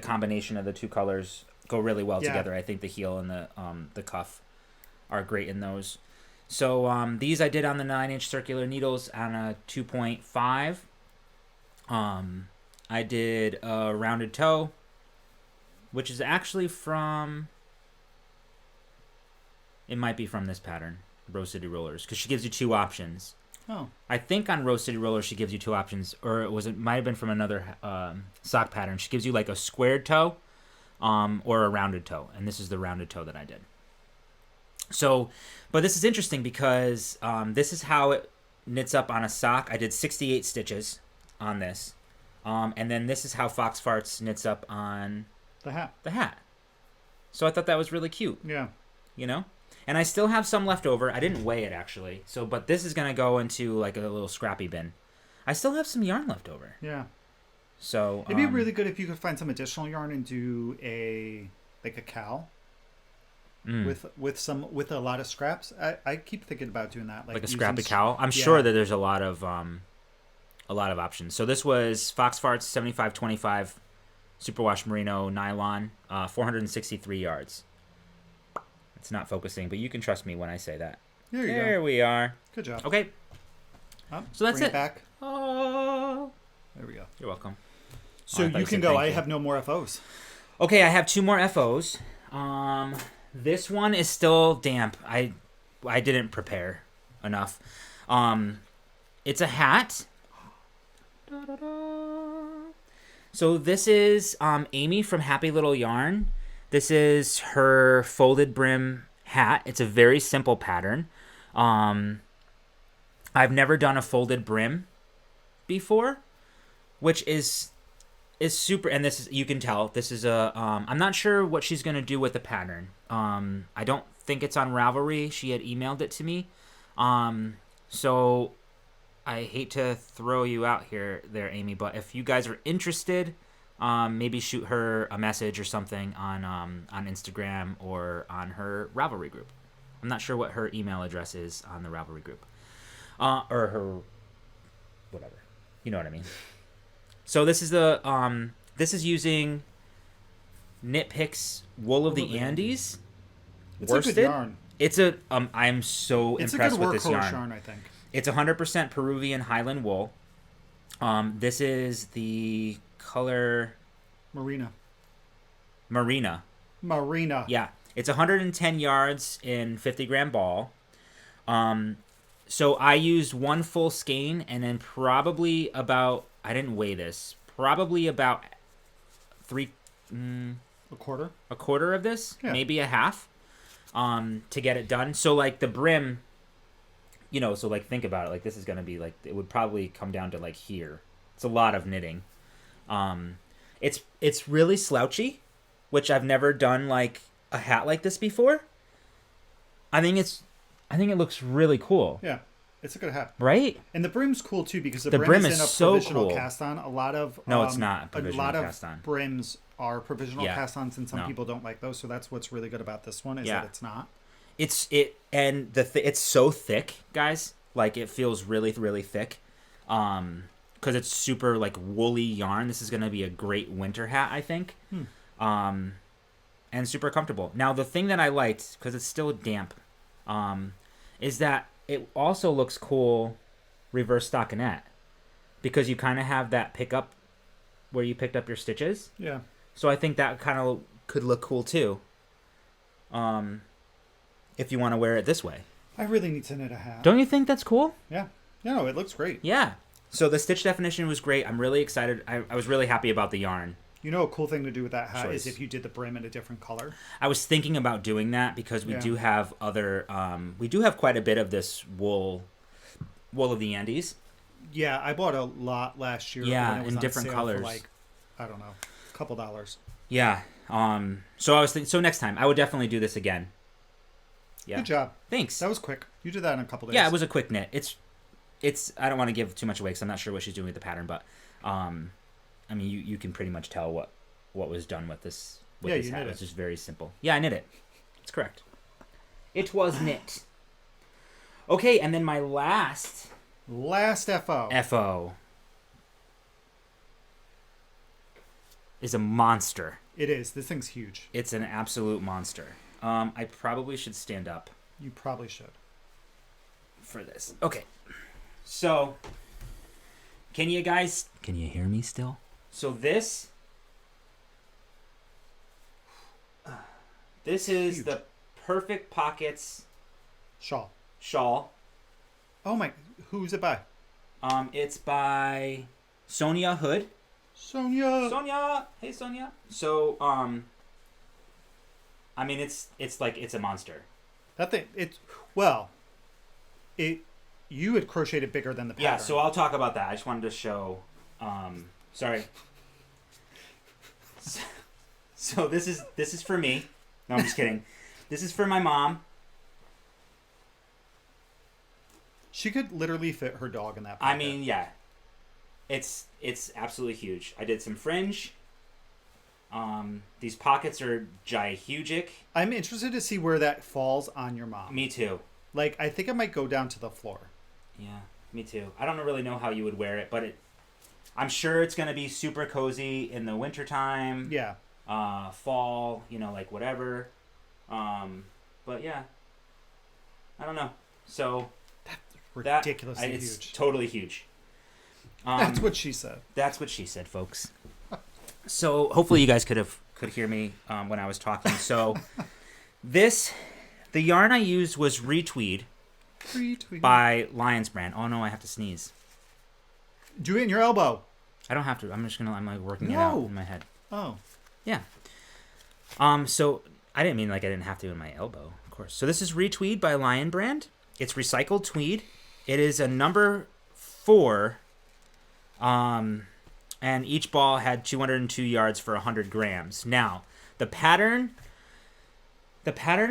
combination of the two colors go really well together. I think the heel and the cuff are great in those. So these I did on the 9-inch circular needles on a 2.5. I did a rounded toe, which is actually from, it might be from this pattern, Rose City Rollers, because she gives you 2 options.
Oh.
I think on Rose City Rollers she gives you 2 options, or it might have been from another sock pattern. She gives you like a squared toe or a rounded toe, and this is the rounded toe that I did. So, but this is interesting because this is how it knits up on a sock. I did 68 stitches on this, and then this is how Fox Farts knits up on
the
hat. So I thought that was really cute.
Yeah.
You know? And I still have some left over. I didn't weigh it, actually. So, but this is going to go into, like, a little scrappy bin. I still have some yarn left over.
Yeah.
So,
it'd be really good if you could find some additional yarn and do a cowl with a lot of scraps. I keep thinking about doing that.
Like a scrappy cowl? I'm sure that there's a lot of options. So this was Fox Farts 7525 Superwash Merino Nylon, 463 yards. It's not focusing, but you can trust me when I say that. There we are.
Good job.
Okay. So that's it.
Back.
Oh.
There we go.
You're welcome.
So you can go. I have no more FOs.
Okay, I have 2 more FOs. This one is still damp. I didn't prepare enough. It's a hat. So this is Amy from Happy Little Yarn. This is her folded brim hat. It's a very simple pattern. I've never done a folded brim before, which is super. And this is, you can tell this is a. I'm not sure what she's gonna do with the pattern. I don't think it's on Ravelry. She had emailed it to me. So I hate to throw you out there, Amy, but if you guys are interested, maybe shoot her a message or something on Instagram or on her Ravelry group. I'm not sure what her email address is on the Ravelry group, or her whatever. You know what I mean. So this is this is using Knitpick's Wool of the Andes.
It's worsted. A good yarn.
It's a I'm so impressed with this yarn.
I think
it's 100% Peruvian Highland wool. This is the color
Marina.
Yeah, it's 110 yards in 50-gram ball. So I used 1 full skein and then probably about, I didn't weigh this, probably about a quarter of this, maybe a half, to get it done. So like the brim, you know, so like think about it, like this is going to be like, it would probably come down to like here. It's a lot of knitting. It's really slouchy, which I've never done like a hat like this before. I think it looks really cool.
Yeah, it's a good hat,
right?
And the brim's cool too because the brim is in a provisional cast on. A lot of
it's not a lot of
brims are provisional cast ons, and some people don't like those. So that's what's really good about this one is that it's not.
It's so thick, guys. Like it feels really, really thick. Because it's super like woolly yarn. This is going to be a great winter hat, I think. And super comfortable. Now, the thing that I liked, because it's still damp, is that it also looks cool reverse stockinette. Because you kind of have that pickup where you picked up your stitches.
Yeah.
So I think that kind of could look cool too. If you want to wear it this way.
I really need to knit a hat.
Don't you think that's cool?
Yeah. No, it looks great.
Yeah. So the stitch definition was great. I'm really excited. I was really happy about the yarn.
You know, a cool thing to do with that hat
choice.
is if you did the brim in a different color.
I was thinking about doing that because we do have other. We do have quite a bit of this wool of the Andes.
Yeah, I bought a lot last year.
Yeah,
when it was
in
on
different
sale
colors.
For like, I don't know, a couple dollars.
Yeah. So I was thinking. So next time, I would definitely do this again. Yeah.
Good job.
Thanks.
That was quick. You did that in a couple days.
Yeah, it was a quick knit. It's. I don't want to give too much away because I'm not sure what she's doing with the pattern, but, I mean, you can pretty much tell what was done with this. With this hat. It's just very simple. Yeah, I knit it. That's correct. It was knit. Okay, and then my last FO is a monster.
It is. This thing's huge.
It's an absolute monster. I probably should stand up.
You probably should.
For this. Okay. So, can you hear me still? So this is huge. The Perfect Pockets shawl.
Oh my, who's it by?
It's by Sonia Hood. Sonia! Hey, Sonia. So, I mean, it's a monster.
That thing, you had crocheted bigger than the pattern.
Yeah, so I'll talk about that. I just wanted to show, sorry. So this is for me. No, I'm just kidding. This is for my mom.
She could literally fit her dog in that pocket.
I mean, yeah. It's absolutely huge. I did some fringe. These pockets are gihugic. I'm
interested to see where that falls on your mom.
Me too.
Like, I think it might go down to the floor.
Yeah, me too. I don't really know how you would wear it, but I'm sure it's going to be super cozy in the wintertime.
Yeah.
Fall, like whatever. But yeah. I don't know. So
that's ridiculously huge.
It's totally huge.
That's what she said.
That's what she said, folks. So hopefully you guys could hear me when I was talking. So the yarn I used was Retweed by Lion's Brand. Oh no, I have to sneeze.
Do it in your elbow.
I don't have to. I'm like working it out in my head.
Oh.
Yeah. So I didn't mean like I didn't have to in my elbow, of course. So this is Retweed by Lion Brand. It's recycled tweed. It is a number 4. And each ball had 202 yards for 100 grams. Now, the pattern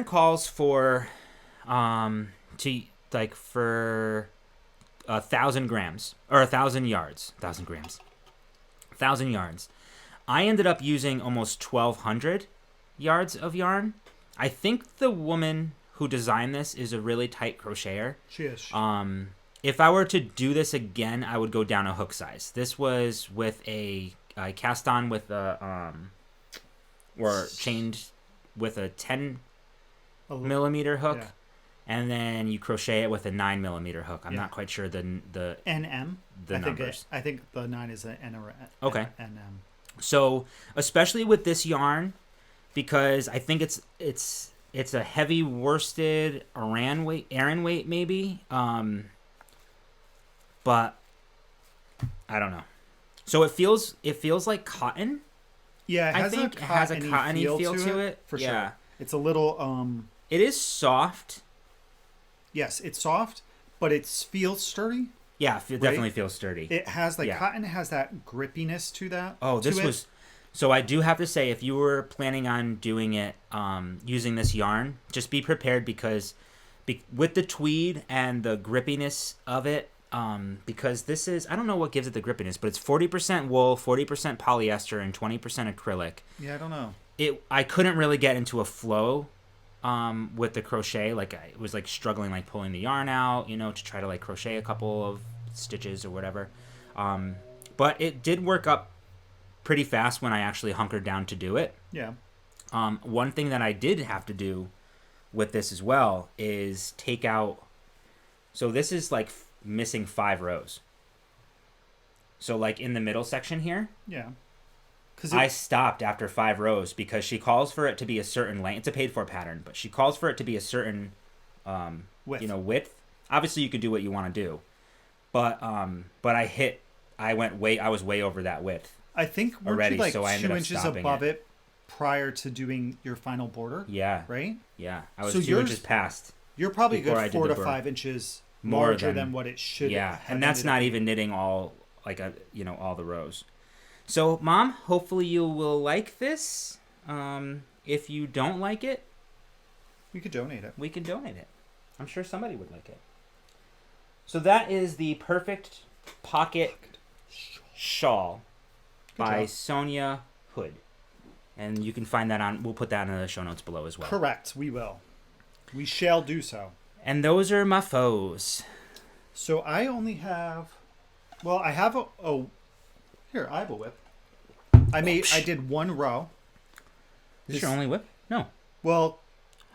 calls for for 1,000 grams or 1,000 yards. 1,000 grams. 1,000 yards. I ended up using almost 1,200 yards of yarn. I think the woman who designed this is a really tight crocheter.
She is.
If I were to do this again, I would go down a hook size. This was with I cast on with or chained with a 10 millimeter hook, and then you crochet it with a 9 millimeter hook. I'm not quite sure the
NM.
The numbers.
I think the 9 is an N or
okay.
NM.
So especially with this yarn, because I think it's a heavy worsted Aran weight maybe. But I don't know. So it feels like cotton.
Yeah, it has a cottony
feel to it.
For sure. It's a little
it is soft.
Yes, it's soft, but it feels sturdy.
Yeah, it definitely feels sturdy.
It has cotton has that grippiness to that.
Oh, so I do have to say, if you were planning on doing it using this yarn, just be prepared because with the tweed and the grippiness of it, because this is, I don't know what gives it the grippiness, but it's 40% wool, 40% polyester, and 20% acrylic.
Yeah, I don't know.
I couldn't really get into a flow with the crochet. Like, I was like struggling, like pulling the yarn out, to try to like crochet a couple of stitches or whatever. But it did work up pretty fast when I actually hunkered down to do it.
Yeah.
One thing that I did have to do with this as well is take out, so this is like missing 5 rows. So like in the middle section here.
Yeah.
I stopped after 5 rows because she calls for it to be a certain length. It's a paid for pattern, but she calls for it to be a certain width. Obviously, you could do what you want to do, but I was way over that width.
I think we're
already,
like
so I ended
2
up
inches above it prior to doing your final border.
Yeah.
Right?
Yeah. I was 2 inches past.
You're probably good 4 to 5 inches larger than what it should.
Yeah, and that's not even knitting all all the rows. So, Mom, hopefully you will like this. If you don't like it,
we could donate it.
We can donate it. I'm sure somebody would like it. So that is the Perfect Pocket Shawl by Sonia Hood. And you can find that we'll put that in the show notes below as well.
Correct, we will. We shall do so.
And those are my foes.
So I only have, I have here, I have a whip. I did 1 row.
Is this your only whip? No.
Well,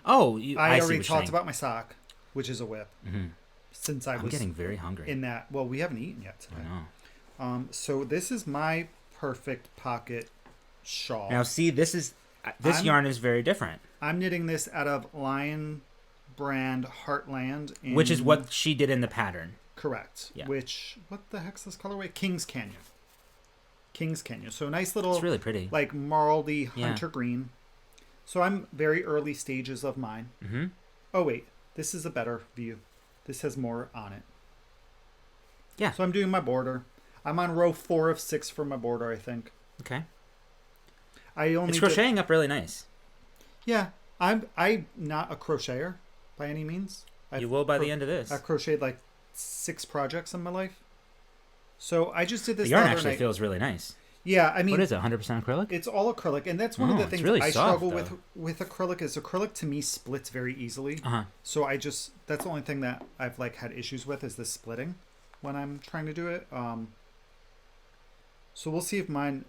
I
already talked about my sock, which is a whip.
Mm-hmm.
Since I'm
getting very hungry.
In that, we haven't eaten yet today.
I know.
So this is my Perfect Pocket Shawl.
Now, see, this yarn is very different.
I'm knitting this out of Lion brand Heartland,
which is what she did in the pattern.
Correct.
Yeah.
What the heck's this colorway? King's Canyon. So nice little.
It's really pretty.
Like marledy hunter green. So I'm very early stages of mine.
Mm-hmm.
Oh wait, this is a better view. This has more on it.
Yeah.
So I'm doing my border. I'm on row 4 of 6 for my border, I think.
Okay.
It's
crocheting up really nice.
Yeah, I'm not a crocheter by any means.
You will by the end of this.
I've crocheted like 6 projects in my life. So I just did this.
The yarn actually feels really nice.
Yeah, I mean,
what is it? 100% acrylic?
It's all acrylic, and that's one of the things
really
I
soft,
struggle with acrylic. Is acrylic to me splits very easily. So that's the only thing that I've had issues with is the splitting when I'm trying to do it. So we'll see if mine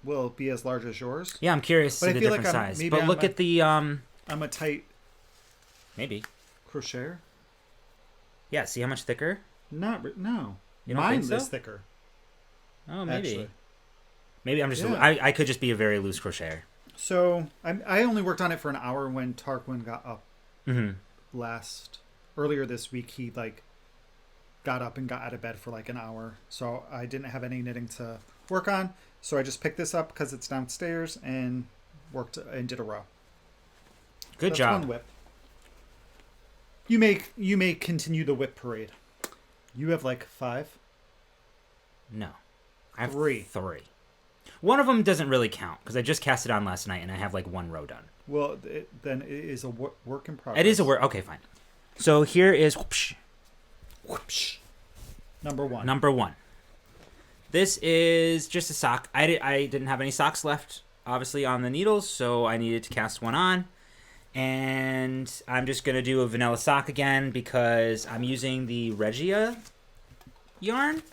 will be as large as yours.
Yeah, I'm curious to see the different size. But look at the
I'm a tight
maybe
crocheter.
Yeah, see how much thicker?
No.
You don't
mine
think so?
is thicker.
Oh, maybe.
Actually.
Maybe I'm just I could just be a very loose crocheter.
So I only worked on it for an hour when Tarquin got up.
Mm-hmm.
Earlier this week, he got up and got out of bed for an hour. So I didn't have any knitting to work on. So I just picked this up because it's downstairs and worked and did a row.
Good
That's
job.
One whip. You may continue the whip parade. You have 5?
No. I have
3.
One of them doesn't really count because I just cast it on last night and I have 1 row done.
Well, then it is a work in progress.
It is a work. Okay, fine. So here is
whoopsh. Number 1.
This is just a sock. I didn't have any socks left, obviously, on the needles, so I needed to cast one on. And I'm just going to do a vanilla sock again because I'm using the Regia yarn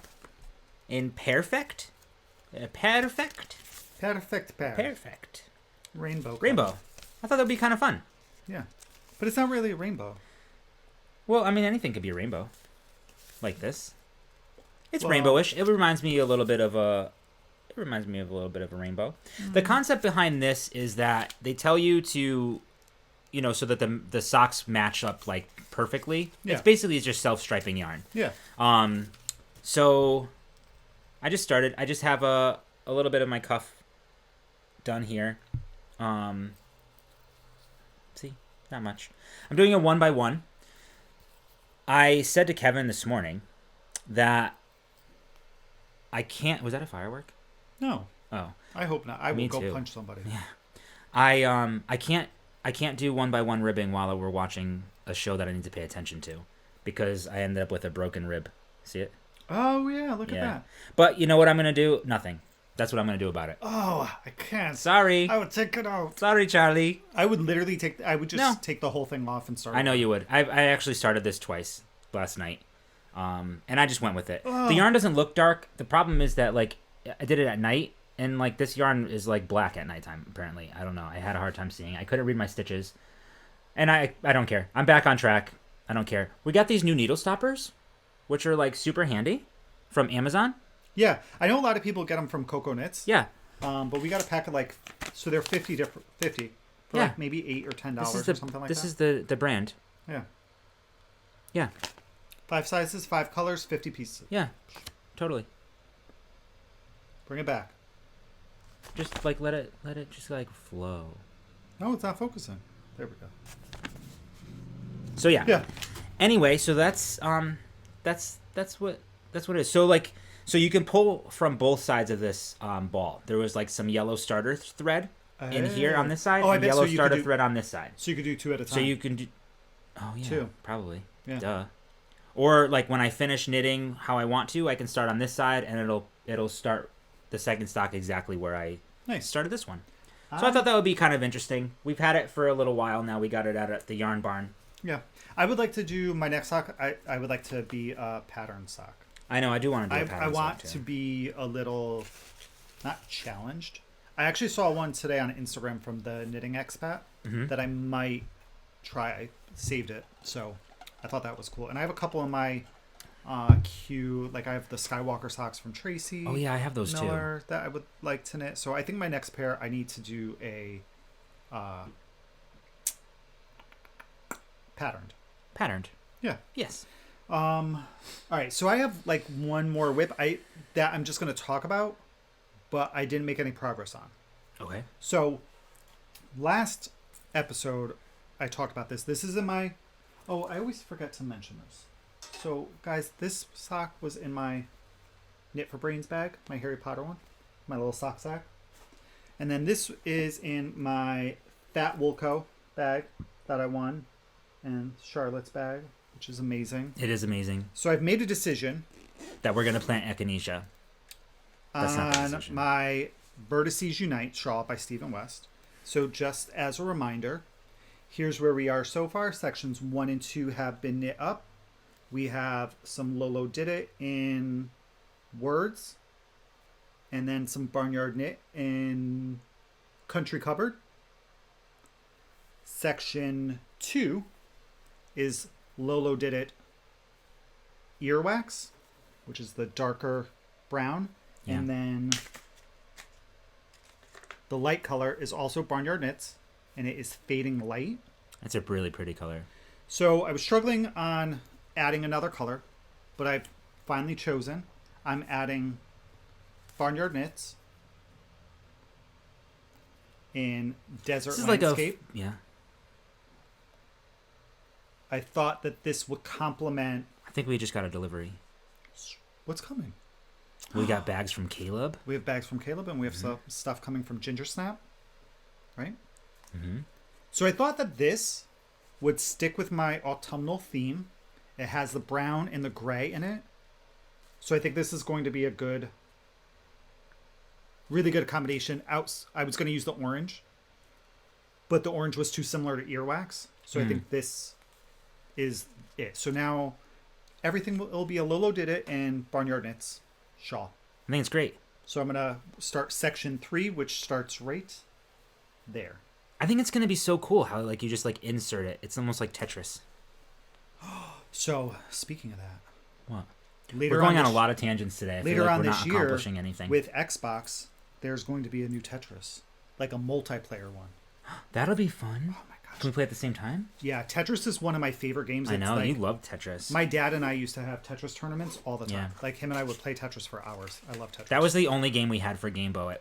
in Perfect. Perfect.
Rainbow.
I thought that would be kind of fun.
Yeah. But it's not really a rainbow.
Well, I mean, anything could be a rainbow. Like this. It's rainbowish. It reminds me a little bit of a rainbow. Mm-hmm. The concept behind this is that they tell you to, so that the socks match up perfectly.
Yeah.
It's basically just self-striping yarn.
Yeah.
So I just started. I just have a little bit of my cuff done here. See, not much. I'm doing a 1x1. I said to Kevin this morning that I can't. Was that a firework?
No.
Oh.
I hope not. I will go
too.
punch somebody.
Yeah. I can't do 1x1 ribbing while we're watching a show that I need to pay attention to because I ended up with a broken rib. See it?
Oh yeah, look at that.
But you know what I'm gonna do? Nothing. That's what I'm gonna do about it.
Oh, I can't.
Sorry.
I would take it out.
Sorry, Charlie.
I would literally take the whole thing off and start.
I know you would. I actually started this twice last night, and I just went with it. The yarn doesn't look dark. The problem is that I did it at night, and this yarn is black at nighttime. Apparently, I don't know. I had a hard time seeing. I couldn't read my stitches, and I don't care. I'm back on track. I don't care. We got these new needle stoppers, which are super handy, from Amazon.
Yeah, I know a lot of people get them from Coco Knits.
Yeah.
But we got a pack of so they're 50 for maybe $8 or $10 or something like that.
This is the brand.
Yeah.
Yeah.
5 sizes, 5 colors, 50 pieces.
Yeah. Totally.
Bring it back.
Just like let it just like flow.
No, it's not focusing. There we go.
So yeah.
Yeah.
Anyway, so that's what it is. So you can pull from both sides of this ball. There was like some yellow starter thread in here on this side, and yellow starter thread on this side.
So you could do 2 at a time.
So you can do. Oh yeah.
2.
Probably.
Yeah.
Duh. Or like when I finish knitting how I want to, I can start on this side, and it'll start the second stock exactly where I started this one. So I thought that would be kind of interesting. We've had it for a little while now. We got it out at the yarn barn.
Yeah. I would like to do my next sock. I would like to be a pattern sock.
I know. I do want to do a pattern
I want
sock
to be a little, not challenged. I actually saw one today on Instagram from the Knitting Expat that I might try. I saved it. So I thought that was cool. And I have a couple in my queue. Like I have the Skywalker socks from Tracy.
Oh yeah, I have those
Miller
too.
that I would like to knit. So I think my next pair I need to do a patterned.
Yeah. Yes.
All right. So I have like one more whip that I'm just going to talk about, but I didn't make any progress on.
Okay.
So last episode I talked about this. This is in my. Oh, I always forget to mention this. So guys, this sock was in my Knit for Brains bag, my Harry Potter one, my little sock sack. And then this is in my Fat Woolco bag that I won, and Charlotte's bag, which is amazing.
It is amazing.
So I've made a decision
that we're going to plant echinacea.
That's on my Vertices Unite shawl by Stephen West. So just as a reminder, here's where we are so far. Sections 1 and 2 have been knit up. We have some Lolo Did It in words, and then some Barnyard Knit in Country Cupboard. Section 2 is Lolo Did It Earwax, which is the darker brown. Yeah. And then the light color is also Barnyard Knits, and it is Fading Light.
That's a really pretty color.
So I was struggling on adding another color, but I've finally chosen. I'm adding Barnyard Knits in Desert Landscape.
Yeah.
I thought that this would complement.
I think we just got a delivery.
What's coming?
We got bags from Caleb.
We have bags from Caleb, and we have some stuff coming from Ginger Snap. Right?
Mm-hmm.
So I thought that this would stick with my autumnal theme. It has the brown and the gray in it. So I think this is going to be a good, really good combination. I was going to use the orange, but the orange was too similar to earwax. So I think this is it. So now everything will be a Lolo Did It and Barnyard Knits shawl.
I think it's great.
So I'm going to start section 3, which starts right there.
I think it's going to be so cool how like you just like insert it. It's almost like Tetris.
So speaking of that,
what?
We're
going on a lot of tangents today. I feel like we're not accomplishing anything.
With Xbox, there's going to be a new Tetris, like a multiplayer one.
That'll be fun.
Oh my gosh!
Can we play at the same time?
Yeah, Tetris is one of my favorite games.
I know,
like,
you love Tetris.
My dad and I used to have Tetris tournaments all the time. Yeah. Like him and I would play Tetris for hours. I love Tetris.
That was the only game we had for Game Boy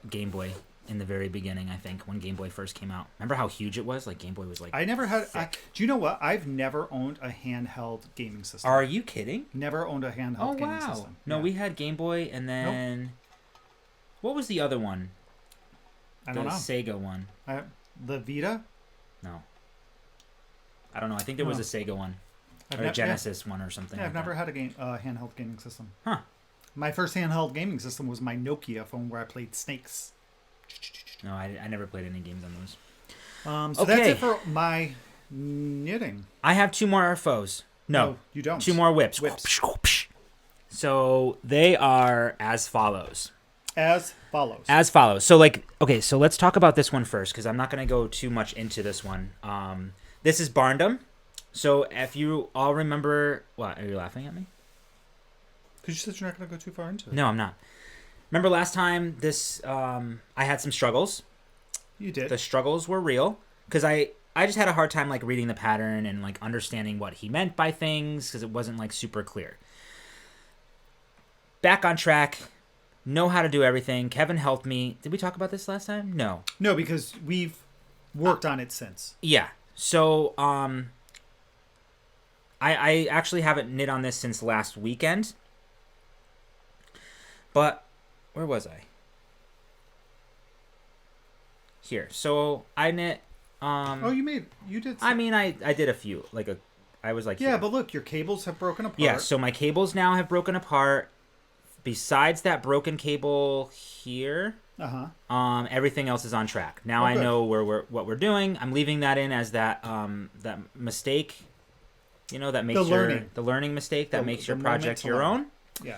in the very beginning, I think, when Game Boy first came out. Remember how huge it was? Like Game Boy was like
I never had do you know what? I've never owned a handheld gaming system.
Are you kidding?
Never owned a handheld gaming system.
No, we had Game Boy, and then what was the other one?
I don't know.
The Sega one.
The Vita?
No. I don't know. I think there was a Sega one. Or a Genesis one or something.
Yeah, I've never had a handheld gaming system.
Huh.
My first handheld gaming system was my Nokia phone where I played Snakes.
No, I never played any games on those.
So that's it for my knitting.
I have 2 more foes. No,
you don't.
2 more whips. So they are as follows.
As follows.
So so let's talk about this one first because I'm not going to go too much into this one. This is Barndom. So if you all remember, what, are you laughing at me?
Because you said you're not going to go too far into it.
No, I'm not. Remember last time I had some struggles.
You did.
The struggles were real because I I just had a hard time like reading the pattern and like understanding what he meant by things because it wasn't like super clear. Back on track, know how to do everything. Kevin helped me. Did we talk about this last time? No.
No, because we've worked on it since.
Yeah. So, I actually haven't knit on this since last weekend. But where was I? Here. So I knit.
You did.
I mean, I did a few. I was like.
Yeah,
here.
but look, your cables have broken apart.
Yeah. So my cables now have broken apart. Besides that broken cable here, everything else is on track. Now I know what we're doing. I'm leaving that in as that mistake. You know, that makes the learning mistake that makes your project your own.
Yeah.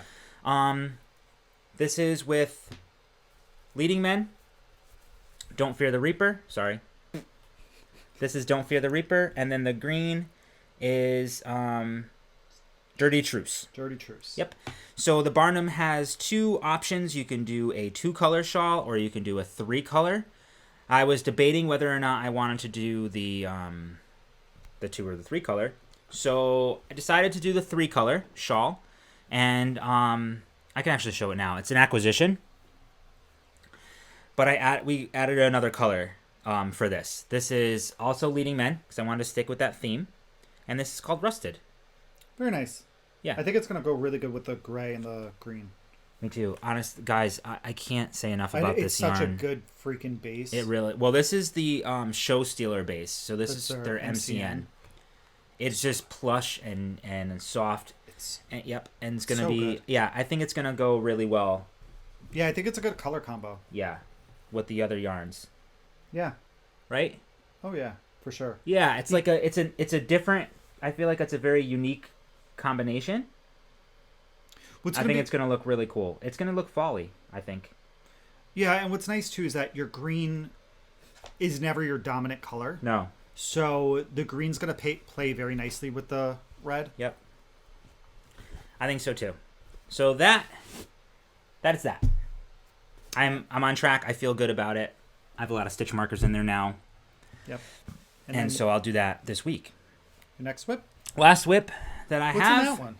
This is with Leading Men. Don't Fear the Reaper. Sorry. This is Don't Fear the Reaper, and then the green is Dirty Truce.
Dirty Truce.
Yep. So the Barnum has two options. You can do a 2-color shawl, or you can do a 3-color. I was debating whether or not I wanted to do the 2 or the 3-color. So I decided to do the 3-color shawl, and I can actually show it now. It's an acquisition, but we added another color for this. This is also Leading Men because I wanted to stick with that theme, and this is called Rusted.
Very nice.
Yeah.
I think it's going to go really good with the gray and the green.
Me too. Honest, guys, I can't say enough about this yarn.
It's such a good freaking base.
It really... Well, this is the Show Stealer base. So this is their MCN. It's just plush and soft. Yep. And it's going to be... Good. Yeah, I think it's going to go really well.
Yeah, I think it's a good color combo.
Yeah. With the other yarns.
Yeah.
Right?
Oh, yeah. For sure.
Yeah, it's like it's a different... I feel like it's a very unique combination. I think it's going to look really cool. It's going to look fall-y, I think.
Yeah, and what's nice, too, is that your green is never your dominant color.
No.
So the green's going to play very nicely with the red.
Yep. I think so, too. So that is that. I'm on track. I feel good about it. I have a lot of stitch markers in there now.
Yep.
And so I'll do that this week.
Your next whip?
Last whip that I have.
What's in that one?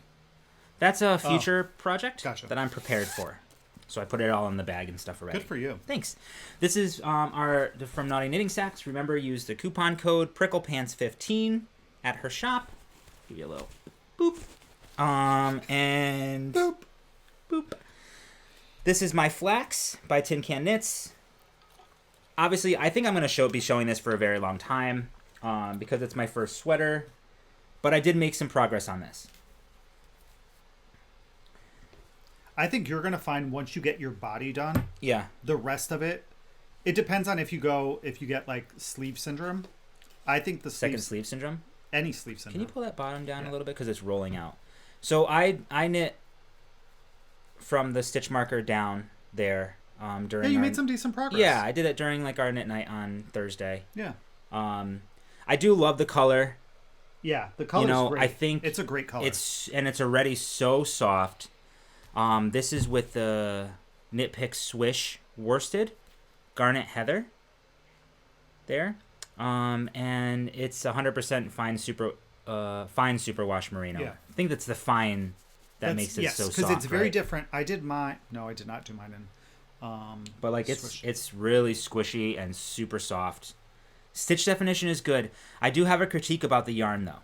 That's a future project
Gotcha.
that I'm prepared for. So I put it all in the bag and stuff already.
Good for you.
Thanks. This is from Naughty Knitting Sacks. Remember, use the coupon code PricklePants15 at her shop. Give you a little boop. And
boop.
Boop. This is my Flax by Tin Can Knits. Obviously, I think I'm going to be showing this for a very long time because it's my first sweater. But I did make some progress on this.
I think you're going to find once you get your body done, the rest of it depends on if you get like sleeve syndrome. I think the
second sleeve syndrome?
Any sleeve syndrome.
Can you pull that bottom down a little bit because it's rolling out? So I knit from the stitch marker down there during.
Yeah, you made some decent progress.
Yeah, I did it during like our knit night on Thursday.
Yeah.
I do love the color.
Yeah, the color's great.
I think
it's a great color.
It's already so soft. This is with the Knit Pick Swish Worsted Garnet Heather. There. And it's 100% fine superwash merino.
Yeah.
I think that's the fine that makes it so soft.
Because it's very different. I did mine. No, I did not do mine in.
But like it's really squishy and super soft. Stitch definition is good. I do have a critique about the yarn though.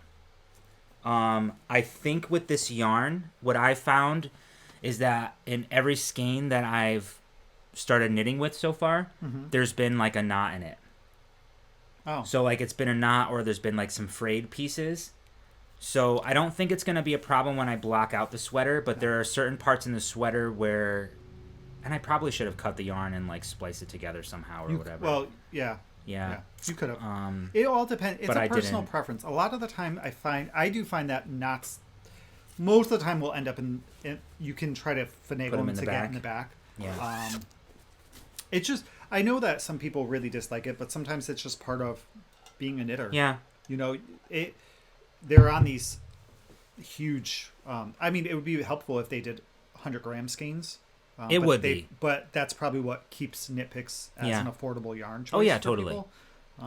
I think with this yarn, what I found is that in every skein that I've started knitting with so far, there's been like a knot in it.
Oh.
So like it's been a knot or there's been like some frayed pieces. So I don't think it's going to be a problem when I block out the sweater, but there are certain parts in the sweater where, and I probably should have cut the yarn and like spliced it together somehow or whatever.
Well, yeah.
Yeah.
You could have. It all depends. It's a personal preference. A lot of the time I do find that knots most of the time will end up in you can try to finagle them to get in the back.
Yeah.
It's just, I know that some people really dislike it, but sometimes it's just part of being a knitter.
Yeah.
You know, they're on these huge, I mean, it would be helpful if they did 100-gram skeins.
It would be.
But that's probably what keeps Knit Picks as an affordable yarn choice.
Oh, yeah,
for
totally.
People.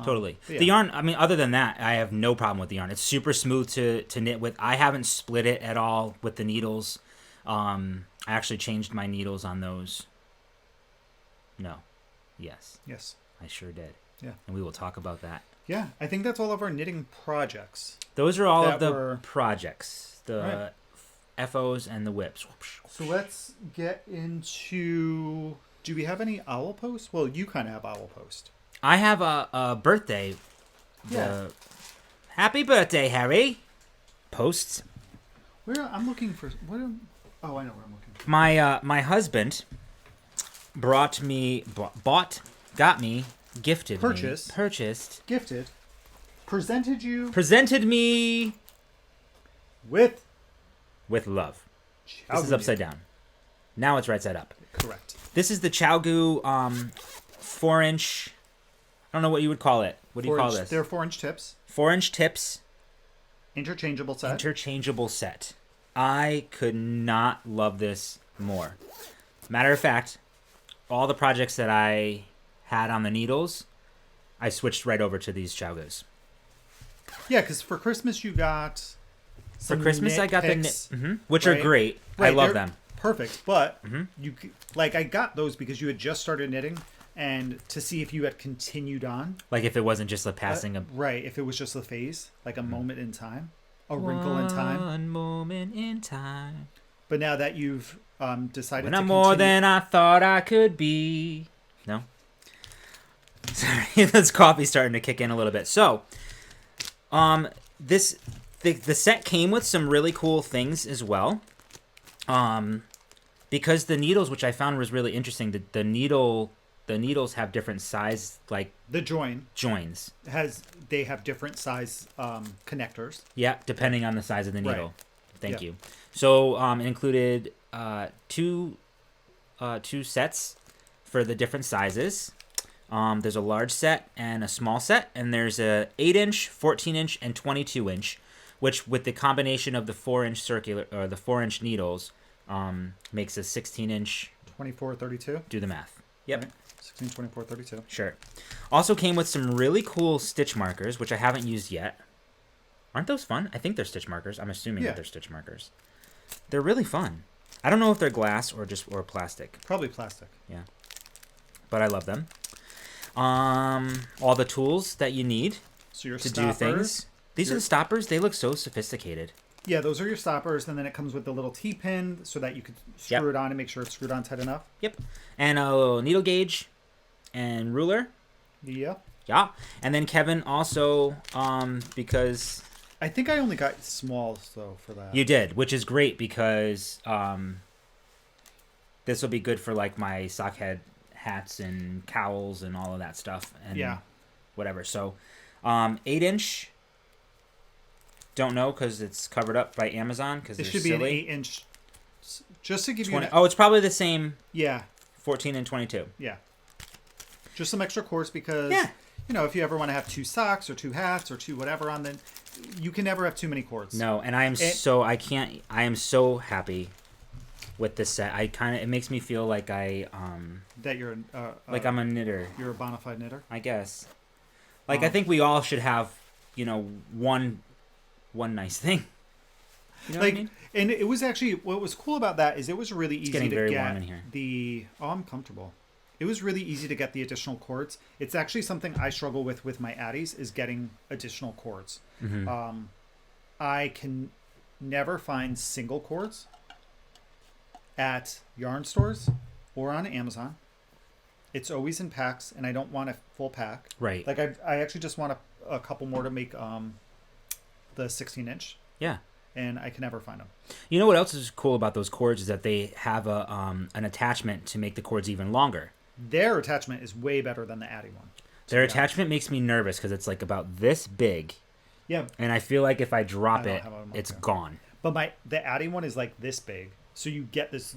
Totally.
Yeah.
The yarn, I mean, other than that, I have no problem with the yarn. It's super smooth to knit with. I haven't split it at all with the needles. I actually changed my needles on those. No. Yes.
Yes.
I sure did.
Yeah.
And we will talk about that.
Yeah. I think that's all of our knitting projects.
Those are all of the projects. The
right.
FOs and the whips.
So let's get into... Do we have any owl posts? Well, you kind of have owl post.
I have a birthday.
Yeah.
Happy birthday, Harry. Posts.
I'm looking for... I know where I'm looking for.
My husband brought me... Got me... Gifted
Purchased.
Me. Purchased.
Gifted.
Presented me... With love.
Chow
This is upside down. Now it's right side up.
Correct.
This is the ChowGoo 4-inch... I don't know what you would call it. What do you call this?
They're 4-inch tips.
4-inch tips.
Interchangeable set.
Interchangeable set. I could not love this more. Matter of fact, all the projects that I had on the needles, I switched right over to these ChowGoos.
Yeah, because for Christmas you got...
For Christmas I got
picks,
the knit, which are great.
Right,
I love them.
Perfect, but I got those because you had just started knitting, and to see if you had continued on.
Like if it wasn't just a passing of...
Right, if it was just a phase, like a moment in time, a wrinkle in time.
One moment in time.
But now that you've decided
when I'm more than I thought I could be. No? Sorry, this coffee's starting to kick in a little bit. So, the set came with some really cool things as well. Because the needles, which I found was really interesting, the needles have different size, like
the
joins.
They have different size connectors.
Yeah, depending on the size of the needle.
Right.
Thank you. So it included two sets for the different sizes. There's a large set and a small set, and there's a 8-inch, 14-inch, and 22-inch, which with the combination of the 4-inch circular or the 4-inch needles makes a 16-inch.
24-32.
Do the math. Yep.
Right. 16, 24, 32.
Sure. Also came with some really cool stitch markers, which I haven't used yet. Aren't those fun? I think they're stitch markers. I'm assuming that they're stitch markers. They're really fun. I don't know if they're glass or plastic.
Probably plastic.
Yeah. But I love them. All the tools that you need to do things. These are the stoppers. They look so sophisticated.
Yeah, those are your stoppers, and then it comes with the little T-pin so that you can screw it on and make sure it's screwed on tight enough.
Yep. And a little needle gauge and ruler.
Yeah.
Yeah. And then Kevin also, because...
I think I only got smalls, though, for that.
You did, which is great because this will be good for, like, my sock head hats and cowls and all of that stuff. And whatever. So, 8-inch... Don't know because it's covered up by Amazon because it should be silly.
An 8-inch. Just to give
20,
you.
It's probably the same.
Yeah.
14 and 22.
Yeah. Just some extra cords because if you ever want to have 2 socks or 2 hats or 2 whatever on, then you can never have too many cords.
No, and I am so happy with this set. It makes me feel like
that you're
like I'm a knitter.
You're a bona fide knitter,
I guess. Like I think we all should have one nice thing. You know what I mean?
And it was actually, what was cool about that is it was really easy to
very
get
warm in here.
I'm comfortable. It was really easy to get the additional cords. It's actually something I struggle with my Addies is getting additional cords.
Mm-hmm.
I can never find single cords at yarn stores or on Amazon. It's always in packs, and I don't want a full pack.
Right.
Like I actually just want a couple more to make the 16-inch.
Yeah.
And I can never find them.
You know what else is cool about those cords is that they have an attachment to make the cords even longer.
Their attachment is way better than the Addy one.
Their attachment makes me nervous because it's like about this big.
Yeah.
And I feel like if I drop it, it's gone.
But the Addy one is like this big. So you get this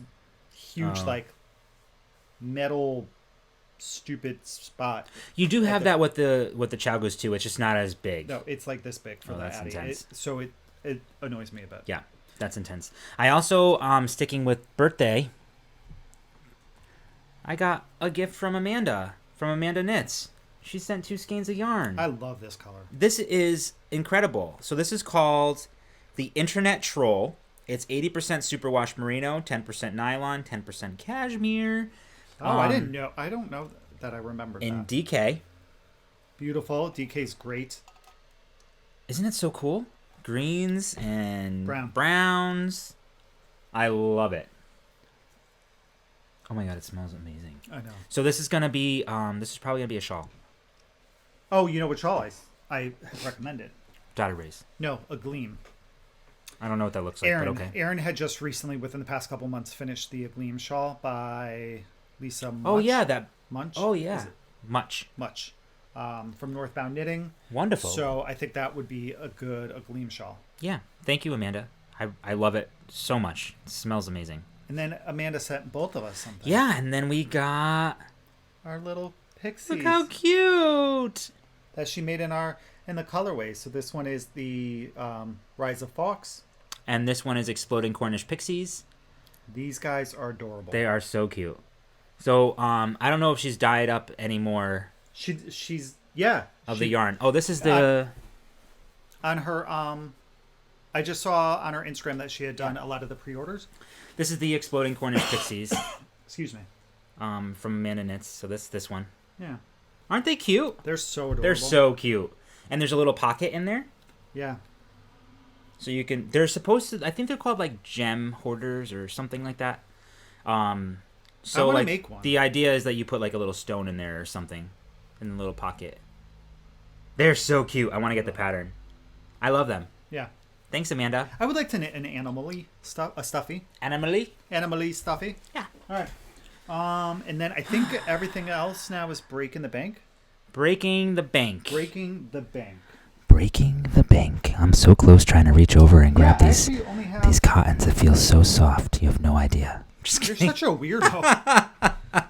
huge metal stupid spot.
You do have that with the ChowGoos too. It's just not as big.
No, it's like this big for the
that's
Addy.
Intense.
It annoys me a bit.
Yeah, that's intense. I also sticking with birthday. I got a gift from Amanda Knits. She sent 2 skeins of yarn.
I love this color.
This is incredible. So this is called the Internet Troll. It's 80% superwash merino, 10% nylon, 10% cashmere.
Oh, I didn't know. I don't know that I remembered
in
that.
DK.
Beautiful. DK's great.
Isn't it so cool? Greens and
Brown.
browns. I love it. Oh my god, it smells amazing.
I know.
So this is gonna be this is probably gonna be a shawl.
Oh, you know what shawl I recommended?
Dotted rays.
No, a gleam.
I don't know what that looks like,
Aaron,
but okay.
Aaron had just recently, within the past couple months, finished the Gleam shawl by Lisa Much.
Oh yeah, that
Munch.
Oh yeah.
Is it?
Much.
From Northbound Knitting.
Wonderful.
So I think that would be a Gleam shawl.
Yeah. Thank you, Amanda. I love it so much. It smells amazing.
And then Amanda sent both of us something.
Yeah, and then we got
our little pixies.
Look how cute.
That she made in the colorway. So this one is the Rise of Fox.
And this one is Exploding Cornish Pixies.
These guys are adorable.
They are so cute. So I don't know if she's dyed up anymore.
She's
the yarn. Oh, this is the
on her I just saw on her Instagram that she had done a lot of the pre-orders.
This is the Exploding Cornish Pixies.
Excuse me.
From Amanda Knits. So this one.
Yeah.
Aren't they cute?
They're so adorable.
They're so cute. And there's a little pocket in there.
Yeah.
So you can. They're supposed to. I think they're called like gem hoarders or something like that. So
I want to make one.
The idea is that you put like a little stone in there or something, in the little pocket. They're so cute. I want to get the pattern. I love them.
Yeah.
Thanks, Amanda.
I would like to knit an animal-y stuffy.
Animal-y
stuffy.
Yeah.
All right. And then I think everything else now is breaking the bank.
Breaking the bank.
Breaking the bank.
Breaking the bank. I'm so close trying to reach over and grab these cottons. It feels so soft. You have no idea.
You're such a weirdo.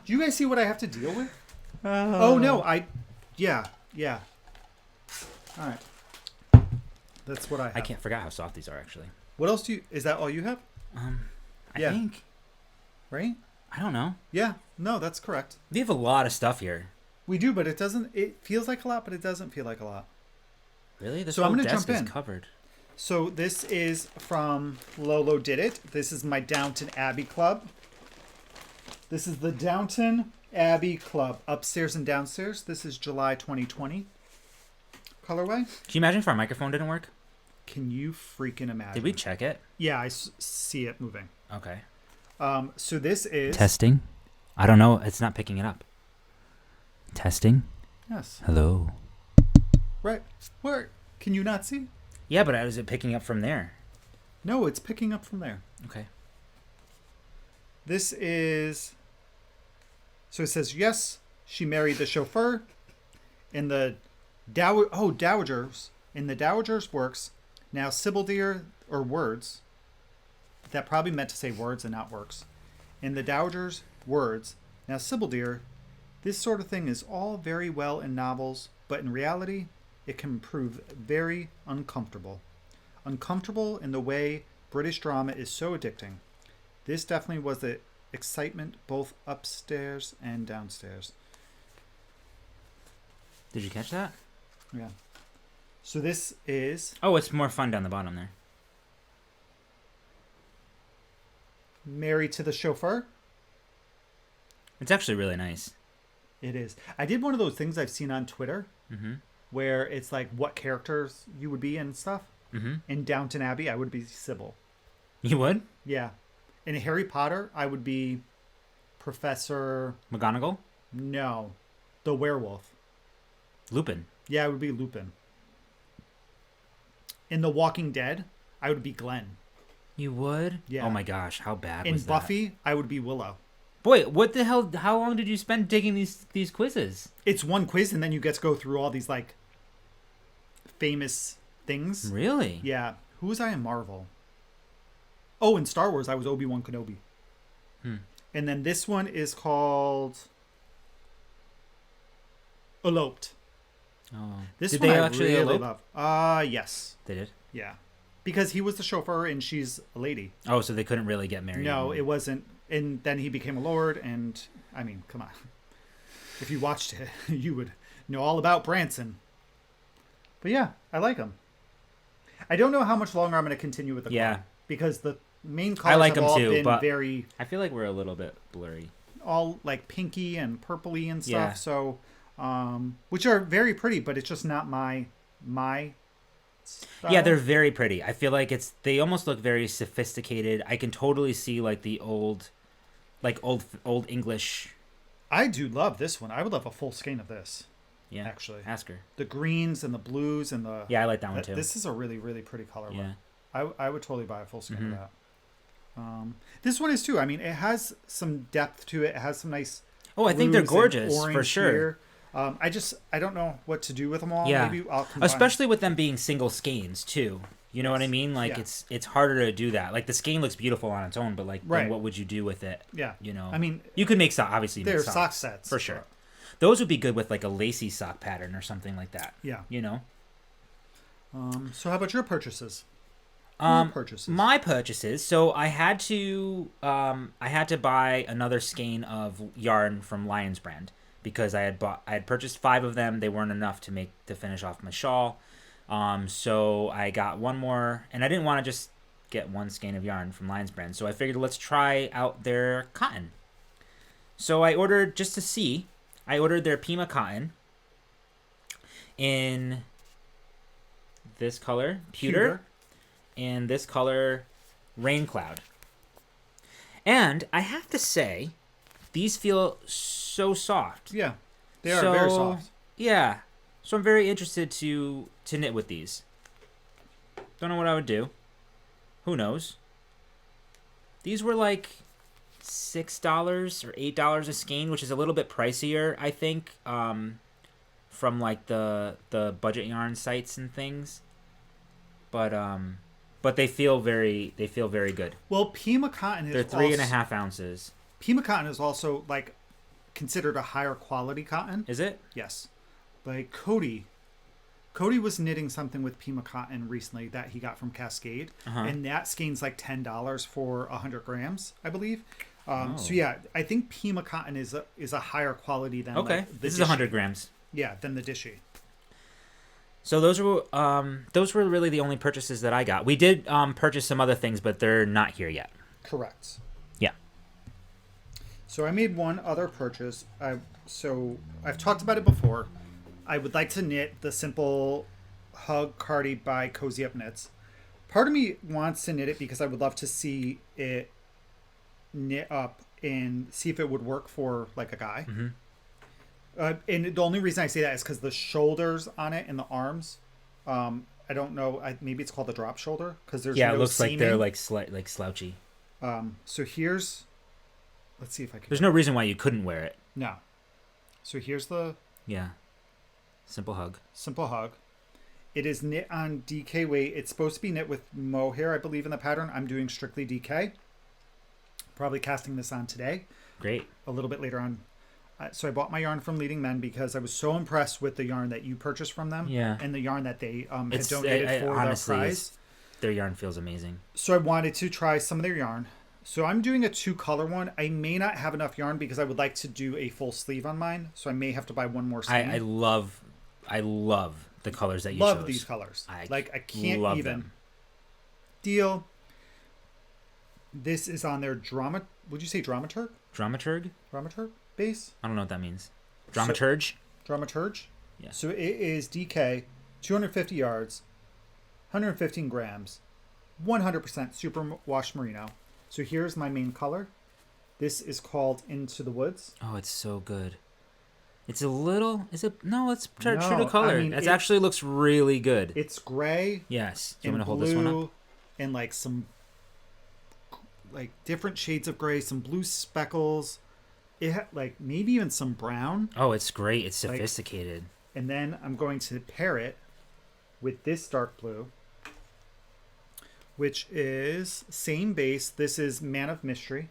Do you guys see what I have to deal with? Oh no, yeah. All right. That's what I have.
I can't forget how soft these are actually.
What else is that all you have?
I think.
Right?
I don't know.
Yeah. No, that's correct.
We have a lot of stuff here.
We do, but it feels like a lot, but it doesn't feel like a lot.
Really? This
so
whole
I'm gonna
desk
jump in.
is covered.
So this is from Lolo Did It. This is my Downton Abbey Club. This is the Downton Abbey Club, upstairs and downstairs. This is July 2020 colorway.
Can you imagine if our microphone didn't work?
Can you freaking imagine?
Did we check it?
Yeah, I see it moving.
Okay.
So this is...
Testing? I don't know. It's not picking it up. Testing?
Yes.
Hello?
Right. Where? Can you not see?
Yeah, but is it picking up from there?
No, it's picking up from there.
Okay.
This is... So it says, yes, she married the chauffeur. In the Dowagers. In the Dowager's works, now Sybildeer, or words. That probably meant to say words and not works. In the Dowager's words, now Sybildeer, this sort of thing is all very well in novels, but in reality, it can prove very uncomfortable. Uncomfortable in the way British drama is so addicting. This definitely was the excitement both upstairs and downstairs.
Did you catch that?
Yeah. So this is...
Oh, it's more fun down the bottom there.
Married to the Chauffeur.
It's actually really nice.
It is. I did one of those things I've seen on Twitter
Mm-hmm.
where it's like what characters you would be and stuff.
Mm-hmm.
In Downton Abbey, I would be Sybil.
You would?
Yeah. In Harry Potter, I would be Professor...
McGonagall?
No. The werewolf.
Lupin.
Yeah, I would be Lupin. In The Walking Dead, I would be Glenn.
You would?
Yeah.
Oh my gosh, how bad
In
was that?
Buffy, I would be Willow.
Boy, what the hell? How long did you spend taking these quizzes?
It's one quiz, and then you get to go through all these, like, famous things.
Really?
Yeah. Who was I in Marvel? Oh, in Star Wars, I was Obi-Wan Kenobi. And then this one is called Eloped.
Oh.
This
Did
one
they
I
actually
really
elope?
love. Yes.
They did?
Yeah. Because he was the chauffeur and she's a lady.
Oh, so they couldn't really get married.
No, it wasn't. And then he became a lord, and I mean, come on. If you watched it, you would know all about Branson. But yeah, I like them. I don't know how much longer I'm going to continue with the card because the main colors
I like
have
them
all
too,
been
but
very.
I feel like we're a little bit blurry.
All like pinky and purpley and stuff.
Yeah.
So, which are very pretty, but it's just not my style.
Yeah, they're very pretty. I feel like they almost look very sophisticated. I can totally see like the old English.
I do love this one. I would love a full skein of this.
Yeah,
actually,
ask her.
The greens and the blues and the
I like that one too.
This is a really really pretty color.
Yeah,
I would totally buy a full skein of that. This one is too. I mean, it has some depth to it. It has some nice.
Oh, I think they're gorgeous for sure.
Here. I don't know what to do with them all.
Yeah,
maybe I'll
especially with them being single skeins too. You know what I mean? Like it's harder to do that. Like the skein looks beautiful on its own, but like then what would you do with it?
Yeah,
you know.
I mean,
you could make obviously
they're
make
sock sets
for sure. Those would be good with like a lacy sock pattern or something like that.
Yeah,
you know.
So how about your purchases?
My purchases. So I had to buy another skein of yarn from Lion's Brand because I had purchased 5 of them. They weren't enough to finish off my shawl. So I got one more, and I didn't want to just get one skein of yarn from Lion's Brand. So I figured let's try out their cotton. So I ordered just to see. I ordered their Pima cotton in this color, pewter. And this color, Rain Cloud. And I have to say, these feel so soft.
Yeah, they are very soft.
Yeah, so I'm very interested to knit with these. Don't know what I would do. Who knows? These were like $6 or $8 a skein, which is a little bit pricier, I think, from like the budget yarn sites and things. But they feel very good.
Well, Pima cotton is
they're 3.5 ounces.
Pima cotton is also like considered a higher quality cotton.
Is it?
Yes. Like Cody was knitting something with Pima cotton recently that he got from Cascade, and that skein's like $10 for 100 grams, I believe. So yeah, I think Pima cotton is a higher quality than like
this is 100 grams.
Yeah, than the Dishy.
So those were really the only purchases that I got. We did purchase some other things, but they're not here yet.
Correct.
Yeah.
So I made one other purchase. I've talked about it before. I would like to knit the simple Hug Cardi by Cozy Up Knits. Part of me wants to knit it because I would love to see it knit up and see if it would work for like a guy. Mm-hmm. And the only reason I say that is because the shoulders on it and the arms, I don't know. Maybe it's called the drop shoulder because there's no
it looks
seaming.
Like they're like slouchy.
So here's, let's see if I can.
There's no reason why you couldn't wear it.
No. So here's the
simple hug.
Simple hug. It is knit on DK weight. It's supposed to be knit with mohair, I believe, in the pattern. I'm doing strictly DK. Probably casting this on today.
Great.
A little bit later on. So I bought my yarn from Leading Men because I was so impressed with the yarn that you purchased from them. Yeah. And the yarn that they had donated for the prize.
Their yarn feels amazing.
So I wanted to try some of their yarn. So I'm doing a 2-color one. I may not have enough yarn because I would like to do a full sleeve on mine. So I may have to buy one more sleeve.
I love the colors that you chose.
Love these colors. I can't even. Them. Deal. This is on their would you say dramaturg?
Dramaturg
base?
I don't know what that means. Dramaturge?
Dramaturge?
Yeah.
So it is DK, 250 yards, 115 grams, 100% superwash merino. So here's my main color. This is called Into the Woods.
Oh, it's so good. It's a little... No, it's true to color. It actually looks really good.
It's gray.
Yes. Do you want me to hold this one up?
And like some like different shades of gray, some blue speckles. It had like maybe even some brown.
Oh, it's great. It's sophisticated.
And then I'm going to pair it with this dark blue, which is same base. This is Man of Mystery.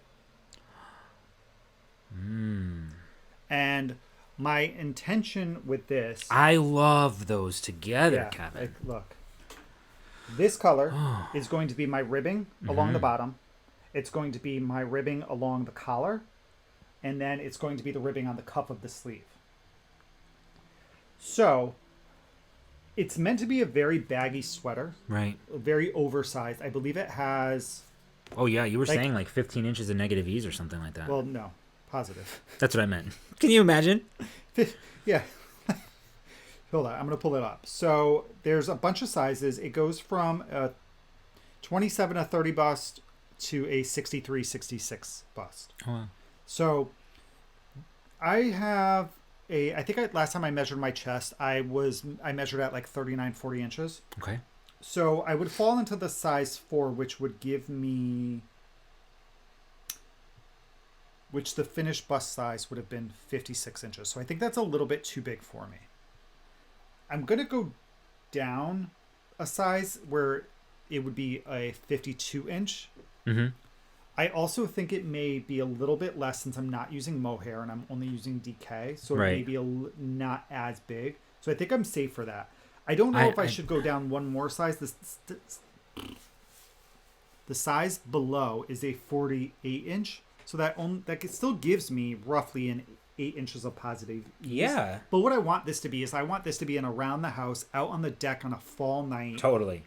And my intention with this...
I love those together, Kevin.
Look. This color is going to be my ribbing along the bottom. It's going to be my ribbing along the collar. And then it's going to be the ribbing on the cuff of the sleeve. So it's meant to be a very baggy sweater,
Right.
very oversized. I believe it has.
Oh yeah, you were saying like 15 inches of negative E's or something like that.
Well, no, positive.
That's what I meant. Can you imagine?
Yeah. Hold on, I'm gonna pull it up. So there's a bunch of sizes. It goes from a 27 to 30 bust to a 63, 66 bust.
Oh, wow.
So I have I think last time I measured my chest, I measured at like 39, 40 inches.
Okay.
So I would fall into the size 4, which would give me, which the finished bust size would have been 56 inches. So I think that's a little bit too big for me. I'm going to go down a size where it would be a 52 inch.
Mm-hmm.
I also think it may be a little bit less since I'm not using mohair and I'm only using DK. So
Right.
it may be not as big. So I think I'm safe for that. I don't know if I should go down one more size. The size below is a 48 inch. So that still gives me roughly an 8 inches of positive ease.
Yeah.
But what I want this to be is I want this to be an around the house, out on the deck on a fall night.
Totally.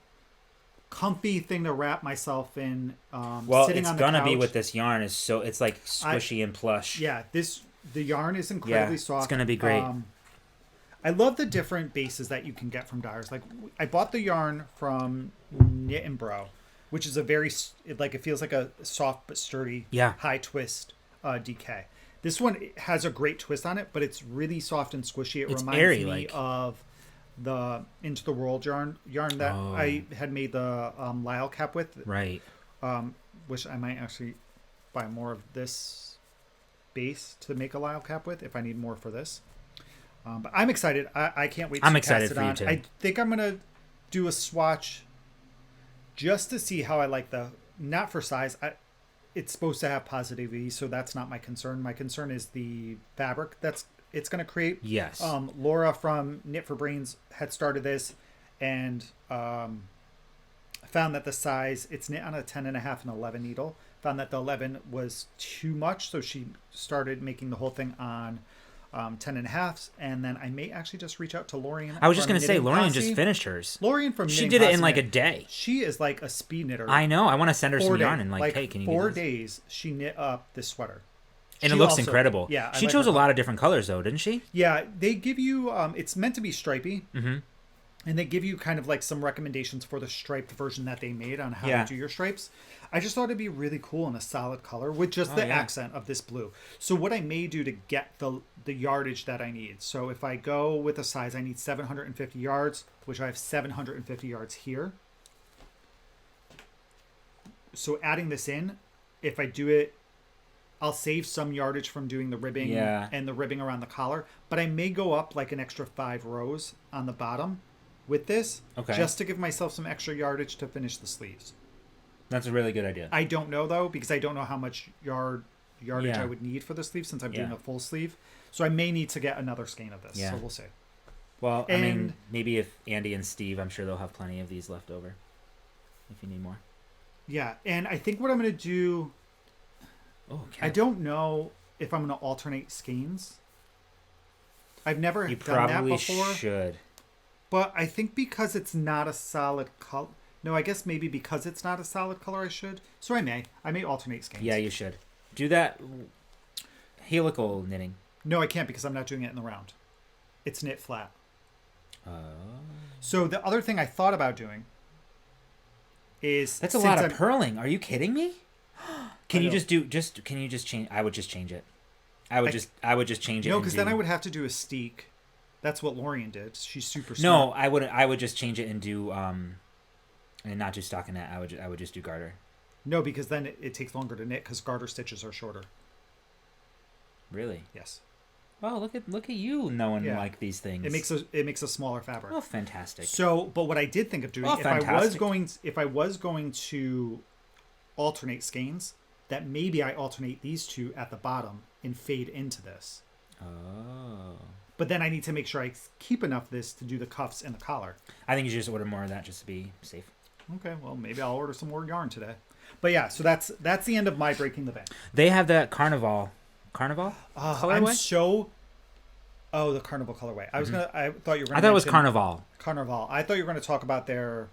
Comfy thing to wrap myself in.
Well,
sitting
it's
on the
gonna be
couch.
with this yarn is so it's like squishy and plush.
Yeah, the yarn is incredibly soft.
It's gonna be great.
I love the different bases that you can get from dyers. Like I bought the yarn from Knit and Bro, which is a very it feels like a soft but sturdy, high twist DK. This one has a great twist on it, but it's really soft and squishy. It reminds
airy,
me of the Into the World yarn that I had made the Lyle cap with.
Right.
Which I might actually buy more of this base to make a Lyle cap with if I need more for this. But I'm excited. I can't wait to
excited
pass it
for you
on.
too.
I think I'm going to do a swatch just to see how I like not for size. It's supposed to have positive E, so that's not my concern. My concern is the fabric it's going to create.
Yes.
Laura from Knit for Brains had started this and found that the size, it's knit on a 10.5 and 11 needle, found that the 11 was too much, so she started making the whole thing on 10.5s, and then I may actually just reach out to Lorian.
I was just going to say, Lorian just finished hers.
Lorian from
She
Knitting
did it in
Posse
like a
Knit.
day.
She is like a speed knitter.
I know. I want to send her some yarn and
like
hey, can you
4
do this?
days she knit up this sweater.
And
She
it looks
also-
incredible.
Yeah,
She chose a lot of different colors though, didn't she?
Yeah, they give you it's meant to be stripy.
Mm-hmm.
And they give you kind of like some recommendations for the striped version that they made on how
Yeah.
to do your stripes. I just thought it'd be really cool in a solid color with just the accent of this blue. So what I may do to get the yardage that I need. So if I go with a size, I need 750 yards, which I have 750 yards here. So adding this in, if I do it, I'll save some yardage from doing the ribbing and the ribbing around the collar. But I may go up like an extra 5 rows on the bottom with this, just to give myself some extra yardage to finish the sleeves.
That's a really good idea.
I don't know though, because I don't know how much yardage I would need for the sleeve since I'm doing a full sleeve. So I may need to get another skein of this. So we'll see.
Well, I mean, maybe if Andy and Steve, I'm sure they'll have plenty of these left over if you need more.
Yeah, and I think what I'm going to do... I don't know if I'm going to alternate skeins. I've never done that before.
You probably should.
But I think because it's not a solid color... No, I guess maybe because it's not a solid color I should. So I may alternate skeins.
Yeah, you should. Do that helical knitting.
No, I can't because I'm not doing it in the round. It's knit flat.
Oh.
So the other thing I thought about doing is...
That's a lot of purling. Are you kidding me? Can you change? I would just change it. I would just change it.
No, because then I would have to do a steek. That's what Lorian did. She's super smart.
No, I wouldn't. I would just change it and do and not do stockinette. I would just do garter.
No, because then it takes longer to knit because garter stitches are shorter.
Really?
Yes.
Well, look at you knowing like these things.
It makes a smaller fabric.
Oh, fantastic.
So, but what I did think of doing if I was going to alternate skeins, that maybe I alternate these two at the bottom and fade into this.
Oh.
But then I need to make sure I keep enough of this to do the cuffs and the collar.
I think you should just order more of that just to be safe.
Okay, well, maybe I'll order some more yarn today. But yeah, so that's the end of my breaking the bank.
They have that Carnival colorway?
Oh, the Carnival colorway. I was gonna. I thought you were gonna.
I thought it was
mention
Carnival.
Carnival. I thought you were gonna talk about their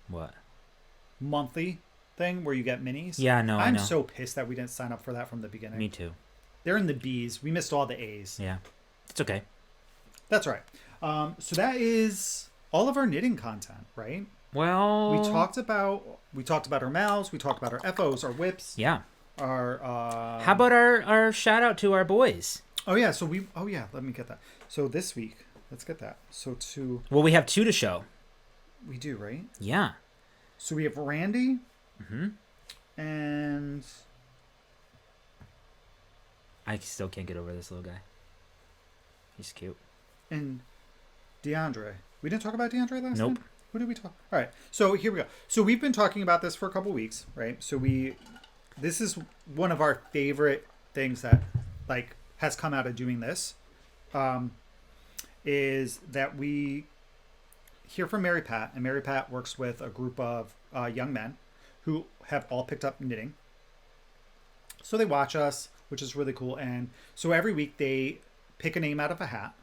What?
monthly thing where you get minis.
Yeah, no, I know.
I'm so pissed that we didn't sign up for that from the beginning.
Me too.
They're in the B's. We missed all the A's.
Yeah, it's okay.
That's right. So that is all of our knitting content, right?
Well,
We talked about our mals. We talked about our FOs, our whips.
Yeah.
Our.
How about our shout out to our boys?
Oh yeah. So we. Oh yeah. Let me get that. So this week, let's get that. So
Well, we have 2 to show.
we do, right?
Yeah.
So we have Randy.
Mm-hmm.
And
I still can't get over this little guy. He's cute.
DeAndre. We didn't talk about DeAndre last
Nope.
time? Who did we talk? All right. So here we go. So we've been talking about this for a couple weeks, right? So this is one of our favorite things that like has come out of doing this. Is that we hear from Mary Pat, and Mary Pat works with a group of young men who have all picked up knitting. So they watch us, which is really cool. And so every week they pick a name out of a hat.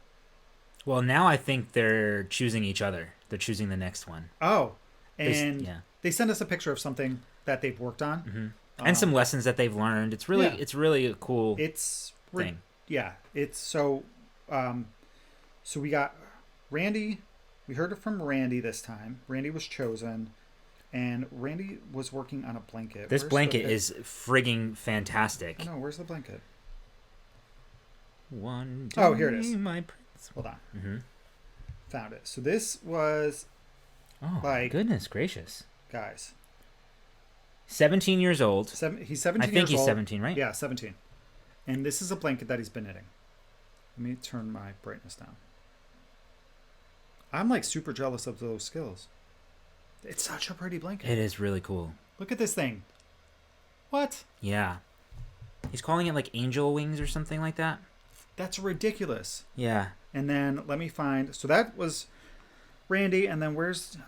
Well, now I think they're choosing each other. They're choosing the next one.
Oh, and
yeah.
they send us a picture of something that they've worked on.
Mm-hmm. And some lessons that they've learned. It's really a cool thing.
Yeah, it's so. So we got Randy. We heard it from Randy this time. Randy was chosen, and Randy was working on a blanket.
This blanket is frigging fantastic.
No, where's the blanket?
One day,
Oh, here it is.
My prince.
Hold on.
Mm-hmm.
Found it. So this was.
Oh,
like,
goodness gracious.
Guys.
17 years old.
He's 17 years old.
I think he's 17, right?
Yeah, 17. And this is a blanket that he's been knitting. Let me turn my brightness down. I'm like super jealous of those skills. It's such a pretty blanket.
It is really cool.
Look at this thing. What?
Yeah. He's calling it like angel wings or something like that.
That's ridiculous.
Yeah.
And then let me find. So that was Randy. And then where's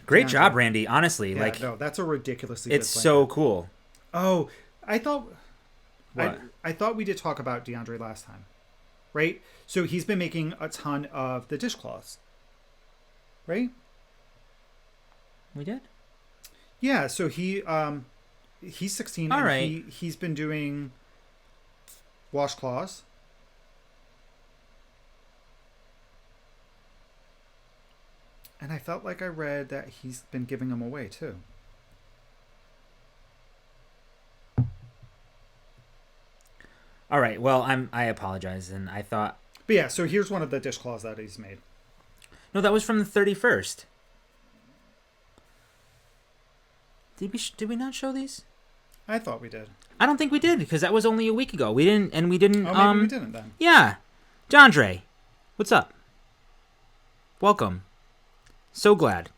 great
DeAndre?
job, Randy. Honestly,
Yeah,
like
no, that's a ridiculously.
It's
good
so
blanket.
cool.
Oh, I thought.
What?
I thought we did talk about DeAndre last time, right? So he's been making a ton of the dishcloths, right?
We did.
Yeah. So he's 16.
All
and
right.
He's been doing washcloths. And I felt like I read that he's been giving them away too.
All right. Well, I apologize, and I thought.
But yeah, so here's one of the dishcloths that he's made.
No, that was from the 31st. Did we not show these?
I thought we did.
I don't think we did because that was only a week ago. We didn't.
Oh, maybe we didn't then.
Yeah, Jandre, what's up? Welcome. So glad.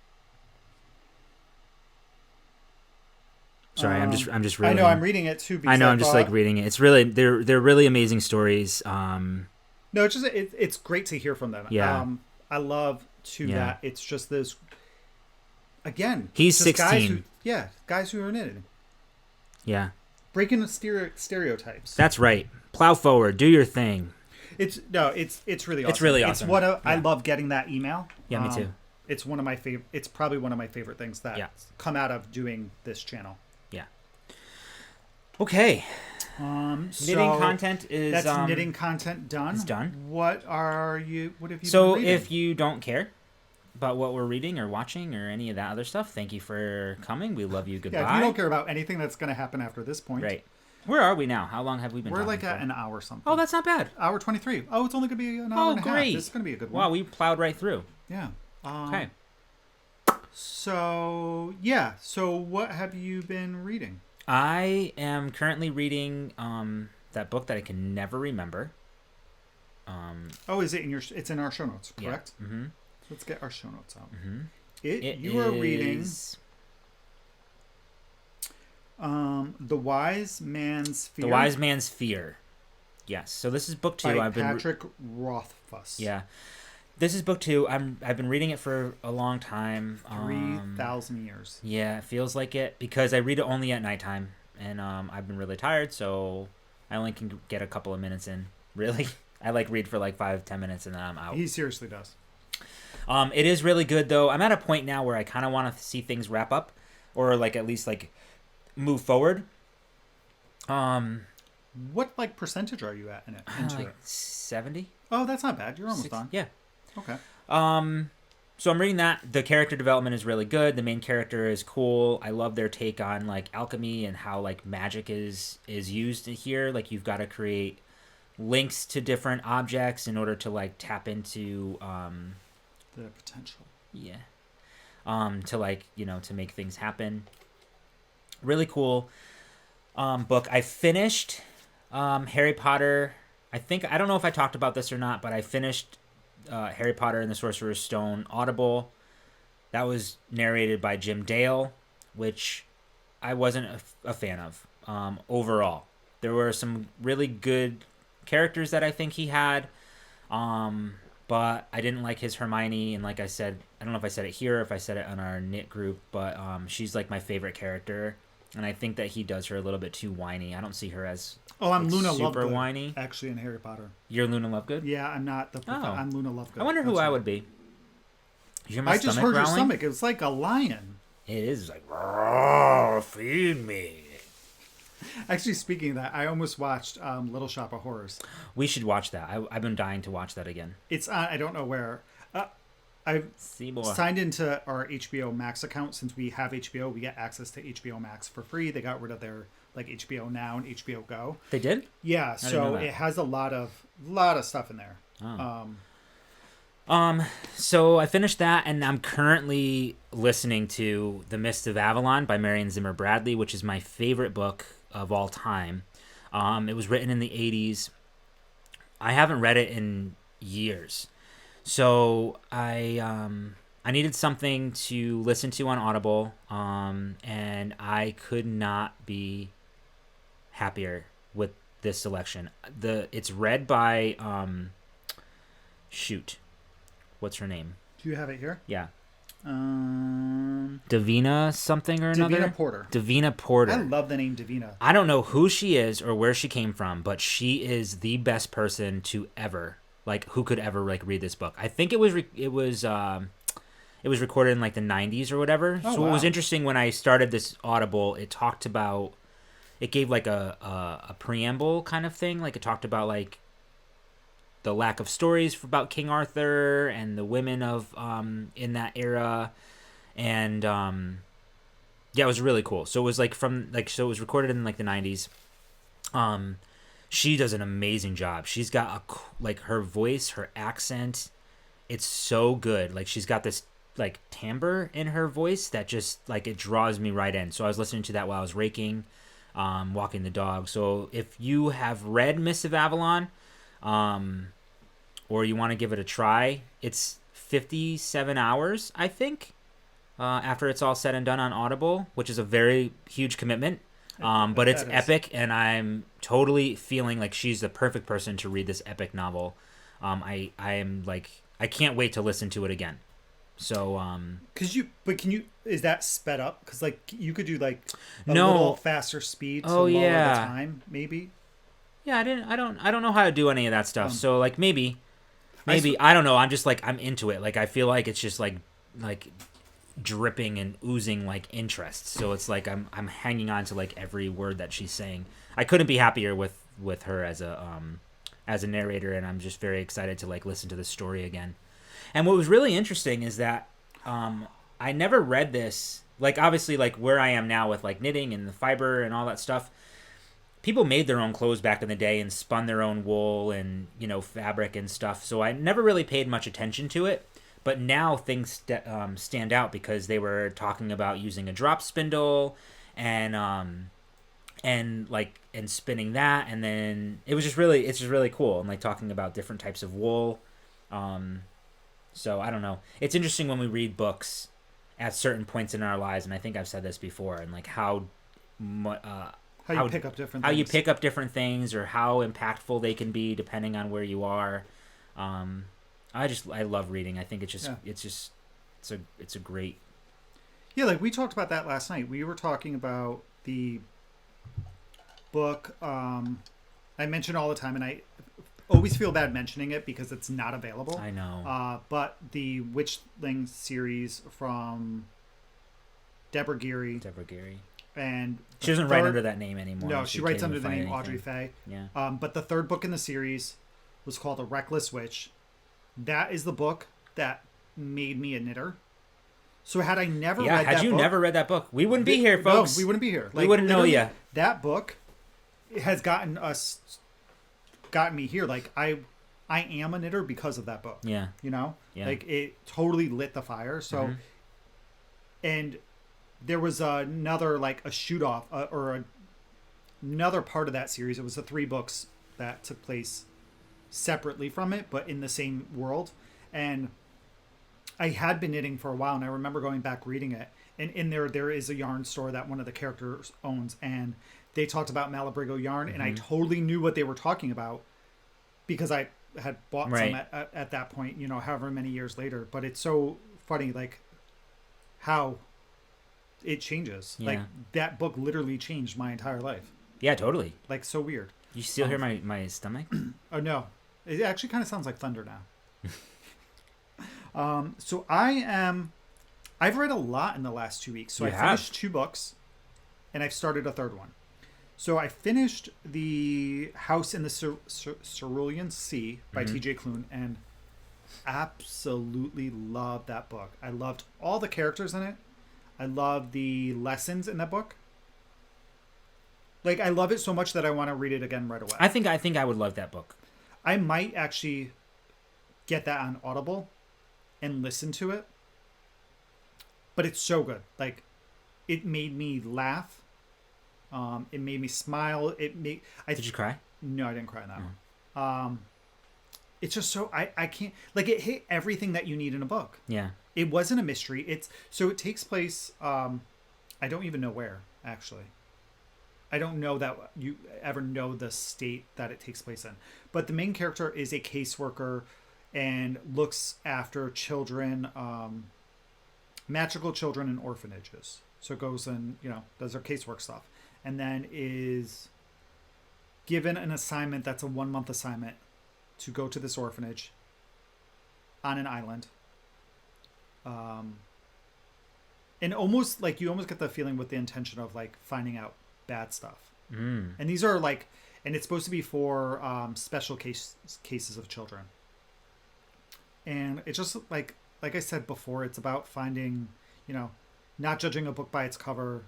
Sorry, I'm just really.
I know I'm reading it too. Because
I know I'm just like reading it. It's really they're really amazing stories.
No, it's just it's great to hear from them.
Yeah.
I love that it's just this. Again,
he's
just
16.
Guys who are knitting.
Yeah.
Breaking stereotypes.
That's right. Plow forward. Do your thing.
It's really awesome.
It's really awesome.
I love getting that email.
Yeah, me too.
It's one of my favorite. It's probably one of my favorite things that come out of doing this channel.
Yeah. Okay.
Knitting
content is
knitting content done.
It's done.
What have you?
So
been reading?
if you don't care about what we're reading or watching or any of that other stuff, thank you for coming. We love you. Goodbye.
Yeah, if you don't care about anything that's going to happen after this point,
right? Where are we now? How long have we been?
We're like
for?
at an hour something.
Oh, that's not bad.
Hour 23. Oh, it's only going to be an hour and a half.
Great.
This is going to be a good one.
Wow, we plowed right through.
Yeah.
Okay.
So what have you been reading?
I am currently reading that book that I can never remember.
Is it it's in our show notes, correct?
Yeah. Mm-hmm.
Let's get our show notes out.
Mm-hmm.
You are reading The Wise Man's Fear.
The Wise Man's Fear. Yes. So this is book 2.
By Patrick Rothfuss.
Yeah. This is book 2. I've been reading it for a long time.
3,000 years.
Yeah, it feels like it because I read it only at nighttime, and I've been really tired, so I only can get a couple of minutes in. Really. I like read for like 5-10 minutes and then I'm out.
He seriously does.
It is really good though. I'm at a point now where I kind of want to see things wrap up, or like at least like move forward.
What like percentage are you at in it? Into
Like
it?
70.
Oh, that's not bad. You're almost done.
Yeah.
Okay.
So I'm reading that. The character development is really good. The main character is cool. I love their take on like alchemy and how like magic is used here. Like you've got to create links to different objects in order to like tap into
The potential.
Yeah. To like, to make things happen. Really cool book. I finished Harry Potter. I don't know if I talked about this or not, but I finished Harry Potter and the Sorcerer's Stone Audible. That was narrated by Jim Dale, which I wasn't a fan of overall. There were some really good characters that I think he had, but I didn't like his Hermione, and like I said, I don't know if I said it here or if I said it on our knit group, but she's like my favorite character, and I think that he does her a little bit too whiny. I don't see her as
I'm Luna
super
Lovegood,
whiny.
actually, in Harry Potter.
You're Luna Lovegood?
Yeah, I'm not the. I'm Luna Lovegood.
I wonder who I would be. You hear my
I just
stomach
heard
growling?
your stomach. It was like a lion.
It is like, "Roar, feed me."
Actually, speaking of that, I almost watched Little Shop of Horrors.
We should watch that. I've been dying to watch that again.
It's on. I don't know where. I've signed into our HBO Max account. Since we have HBO, we get access to HBO Max for free. They got rid of their like HBO Now and HBO Go.
They did?
Yeah, so it has a lot of stuff in there.
Oh. So I finished that, and I'm currently listening to The Mist of Avalon by Marion Zimmer Bradley, which is my favorite book of all time. It was written in the 80s. I haven't read it in years. So I needed something to listen to on Audible, and I could not be happier with this selection. It's read by what's her name?
Do you have it here?
Yeah. Davina something or another? Davina Porter.
I love the name Davina.
I don't know who she is or where she came from, but she is the best person to ever, like, who could ever like read this book. I think it was recorded in like the 90s or whatever.
Oh,
so
wow.
What was interesting when I started this Audible, it gave like a preamble kind of thing. Like it talked about like the lack of stories about King Arthur and the women of in that era, and yeah, it was really cool. So it was like it was recorded in like the 90s. She does an amazing job. She's got her voice, her accent, it's so good. Like she's got this like timbre in her voice that just like it draws me right in. So I was listening to that while I was raking, walking the dog. So if you have read Mists of Avalon, or you want to give it a try, it's 57 hours, I think, after it's all said and done on Audible, which is a very huge commitment. But it's epic, and I'm totally feeling like she's the perfect person to read this epic novel. I am like, I can't wait to listen to it again. So,
can you, is that sped up? Because like you could do like a little faster speed to lower the time, maybe.
Yeah, I don't know how to do any of that stuff. So like maybe I don't know. I'm just like I'm into it. Like I feel like it's just like dripping and oozing like interest. So it's like I'm hanging on to like every word that she's saying. I couldn't be happier with her as a narrator, and I'm just very excited to like listen to the story again. And what was really interesting is that I never read this. Like obviously like where I am now with like knitting and the fiber and all that stuff. People made their own clothes back in the day and spun their own wool and, fabric and stuff. So I never really paid much attention to it. But now things stand out because they were talking about using a drop spindle and spinning that. And then it's just really cool. And like talking about different types of wool. So I don't know. It's interesting when we read books at certain points in our lives. And I think I've said this before, and like how you pick up different things. How you pick up different things, or how impactful they can be depending on where you are. I love reading. I think it's a great.
Yeah, like we talked about that last night. We were talking about the book. I mention all the time, and always feel bad mentioning it because it's not available.
I know.
But the Witchling series from Deborah Geary. And
she doesn't write under that name anymore.
No, she writes under the name Audrey Fay.
Yeah.
But the third book in the series was called A Reckless Witch. That is the book that made me a knitter. So had I never read that book...
had you never read that book, we wouldn't be here, folks.
No, we wouldn't be here.
We wouldn't know you.
That book has gotten me here. Like, I am a knitter because of that book.
Yeah.
You know?
Yeah.
Like, it totally lit the fire. So... And... There was another, like, a shoot-off, another part of that series. It was the 3 books that took place separately from it, but in the same world. And I had been knitting for a while, and I remember going back reading it. And in there is a yarn store that one of the characters owns, and they talked about Malabrigo yarn, and I totally knew what they were talking about because I had bought some at that point, you know, however many years later. But it's so funny, like, how... it changes. Yeah. Like, that book literally changed my entire life.
Yeah, totally.
Like, so weird.
You still hear my stomach?
Oh, no. It actually kind of sounds like thunder now. So I've read a lot in the last 2 weeks. So I finished 2 books, and I've started a third one. So I finished The House in the Cerulean Sea by T.J. Klune, and absolutely loved that book. I loved all the characters in it. I love the lessons in that book. Like, I love it so much that I want to read it again right away.
I think I would love that book.
I might actually get that on Audible and listen to it. But it's so good. Like, it made me laugh. It made me smile. Did
you cry?
No, I didn't cry in that one. It's just so I can't, like, it hit everything that you need in a book.
Yeah.
It wasn't a mystery. It takes place, I don't even know where, actually. I don't know that you ever know the state that it takes place in. But the main character is a caseworker and looks after children, magical children in orphanages. So it goes and, you know, does their casework stuff. And then is given an assignment that's a 1-month assignment to go to this orphanage on an island. And almost like you almost get the feeling with the intention of like finding out bad stuff. And these are like, and it's supposed to be for special cases of children. And it's just like I said before, it's about finding, you know, not judging a book by its cover,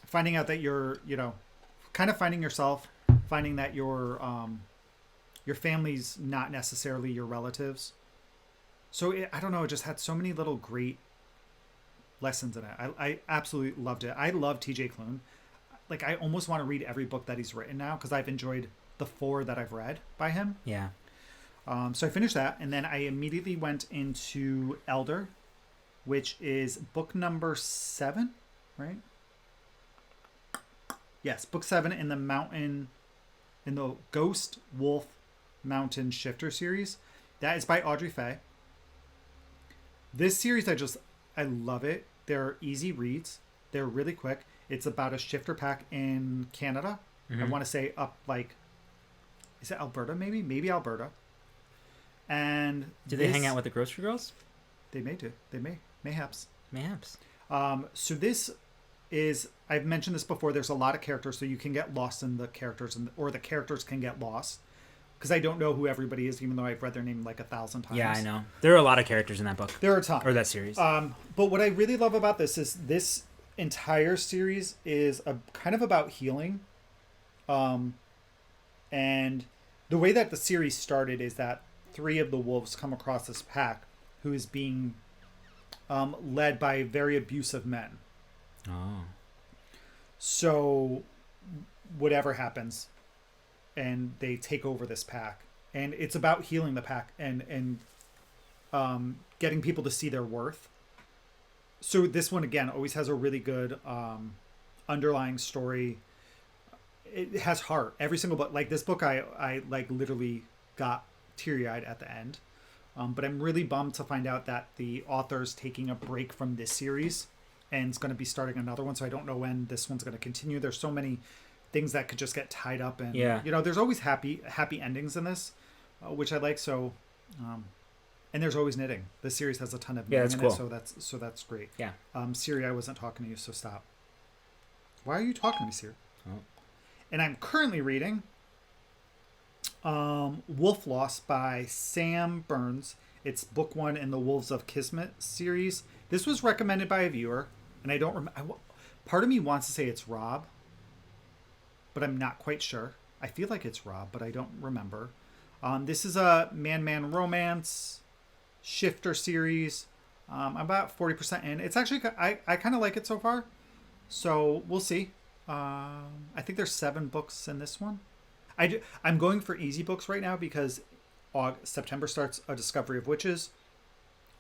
finding out that you're, you know, kind of finding yourself, finding that your family's not necessarily your relatives. So I don't know, it just had so many little great lessons in it. I absolutely loved it. I love TJ Klune. Like, I almost want to read every book that he's written now because I've enjoyed the 4 that I've read by him.
Yeah.
So I finished that, and then I immediately went into Elder, which is book number 7, right? Yes, book 7 in the Ghost Wolf Mountain Shifter series. That is by Audrey Fay. This series, I love it. They're easy reads. They're really quick. It's about a shifter pack in Canada. I want to say up like, is it Alberta maybe? Maybe Alberta. And
do they hang out with the grocery girls?
They may do. They may. Mayhaps. So this is, I've mentioned this before, there's a lot of characters, so you can get lost in the characters, or the characters can get lost. Because I don't know who everybody is, even though I've read their name like 1,000 times.
Yeah, I know. There are a lot of characters in that book.
There are a ton.
Or that series.
But what I really love about this is this entire series is kind of about healing. And the way that the series started is that 3 of the wolves come across this pack who is being led by very abusive men.
Oh.
So whatever happens, and they take over this pack, and it's about healing the pack and getting people to see their worth. So this one again always has a really good underlying story. It has heart. Every single book, like this book, I like literally got teary-eyed at the end. But I'm really bummed to find out that the author's taking a break from this series and is going to be starting another one. So I don't know when this one's going to continue. There's so many things that could just get tied up in.
Yeah.
There's always happy endings in this, which I like. So, and there's always knitting. This series has a ton of knitting
that's
in
cool.
it, so that's great.
Yeah.
Siri, I wasn't talking to you, so stop. Why are you talking to me, Siri?
Oh.
And I'm currently reading Wolf Lost by Sam Burns. It's book 1 in the Wolves of Kismet series. This was recommended by a viewer, and I don't remember. Part of me wants to say it's Rob, but I'm not quite sure. I feel like it's Rob, but I don't remember. This is a man-man romance shifter series. I'm about 40% in. It's actually, I kind of like it so far. So we'll see. I think there's 7 books in this one. I'm going for easy books right now because September starts A Discovery of Witches.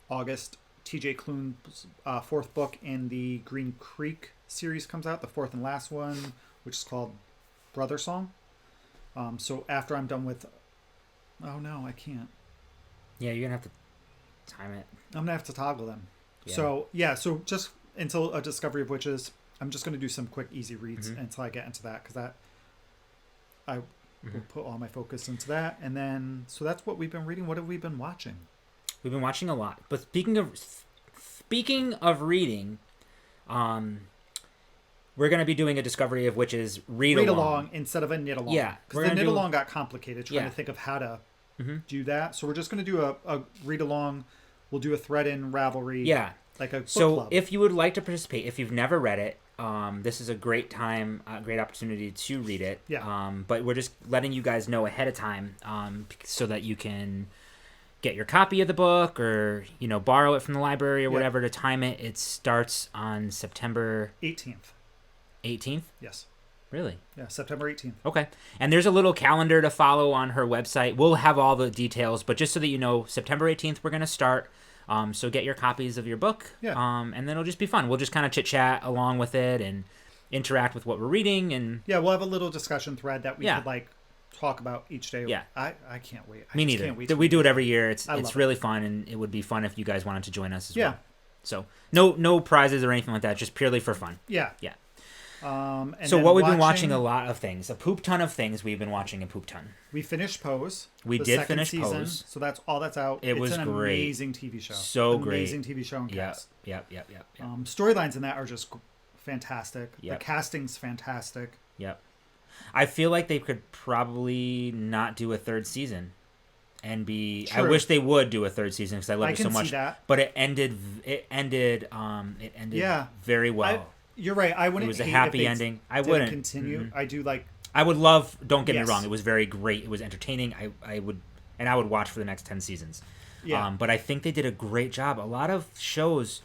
August, TJ Klune's 4th book in the Green Creek series comes out, the 4th and last one, which is called Brother Song. So after I'm done with... Oh, no, I can't.
Yeah, you're going to have to time it.
I'm going to have to toggle them.
Yeah.
So just until A Discovery of Witches, I'm just going to do some quick, easy reads until I get into that, because I will put all my focus into that. And then, so that's what we've been reading. What have we been watching?
We've been watching a lot. But speaking of reading, we're going to be doing A Discovery of Witches read along
instead of a knit along.
Yeah.
Because the knit along got complicated trying to think of how to do that. So we're just going to do a read along. We'll do a thread in Ravelry.
Yeah.
Like a book
club.
So
if you would like to participate, if you've never read it, this is a great time, great opportunity to read it.
Yeah.
But we're just letting you guys know ahead of time so that you can get your copy of the book or, borrow it from the library or whatever to time it. It starts on September
18th.
18th?
Yes.
Really?
Yeah, September 18th.
Okay. And there's a little calendar to follow on her website. We'll have all the details, but just so that you know, September 18th, we're going to start. So get your copies of your book.
Yeah.
And then it'll just be fun. We'll just kind of chit-chat along with it and interact with what we're reading. And
yeah, we'll have a little discussion thread that we could, talk about each day.
Yeah.
I can't wait.
Me neither.
Can't wait
we do it every year. It's really
it.
fun, and it would be fun if you guys wanted to join us as well. So no prizes or anything like that, just purely for fun.
Yeah.
Yeah.
And
so what we've been watching, a lot of things, a poop ton of things we've been watching, a poop ton.
We finished Pose.
We did finish Pose.
So that's all that's out.
It's was
an
great.
Amazing TV show.
So great.
Amazing TV show and cast.
Yep.
Storylines in that are just fantastic.
Yep.
The casting's fantastic.
Yep. I feel like they could probably not do a 3rd season. And be. True. I wish they would do a 3rd season because I love it so much.
See that.
But it ended very well.
You're right. I wouldn't.
It was a happy ending. I wouldn't
continue.
Mm-hmm.
I do like.
I would love. Don't get me wrong. It was very great. It was entertaining. I would watch for the next 10 seasons.
Yeah.
But I think they did a great job. A lot of shows.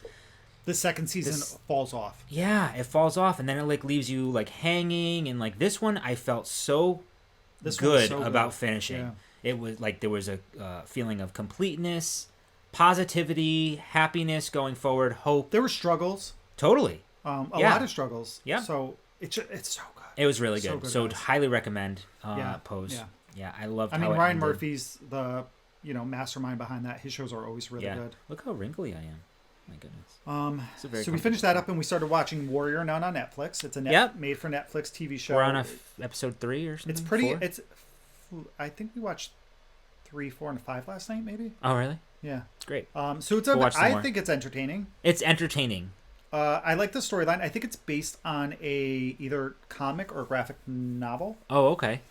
The second season falls off.
Yeah, it falls off, and then it leaves you hanging. And this one, I felt so good about finishing. Yeah. It was there was a feeling of completeness, positivity, happiness going forward, hope.
There were struggles.
Totally.
A lot of struggles.
Yeah.
So it's so good.
It was really good. So highly recommend Pose.
Yeah.
Yeah, I loved
how Ryan Murphy's the mastermind behind that. His shows are always really good.
Look how wrinkly I am. My goodness.
So we finished that up and we started watching Warrior Nun on Netflix. It's a made for Netflix TV show.
We're on episode 3 or something.
It's pretty.
4?
I think we watched 3, 4, and 5 last night, maybe.
Oh, really?
Yeah.
It's great.
So it's I think it's entertaining.
It's entertaining.
I like the storyline. I think it's based on either comic or graphic novel.
Oh, okay.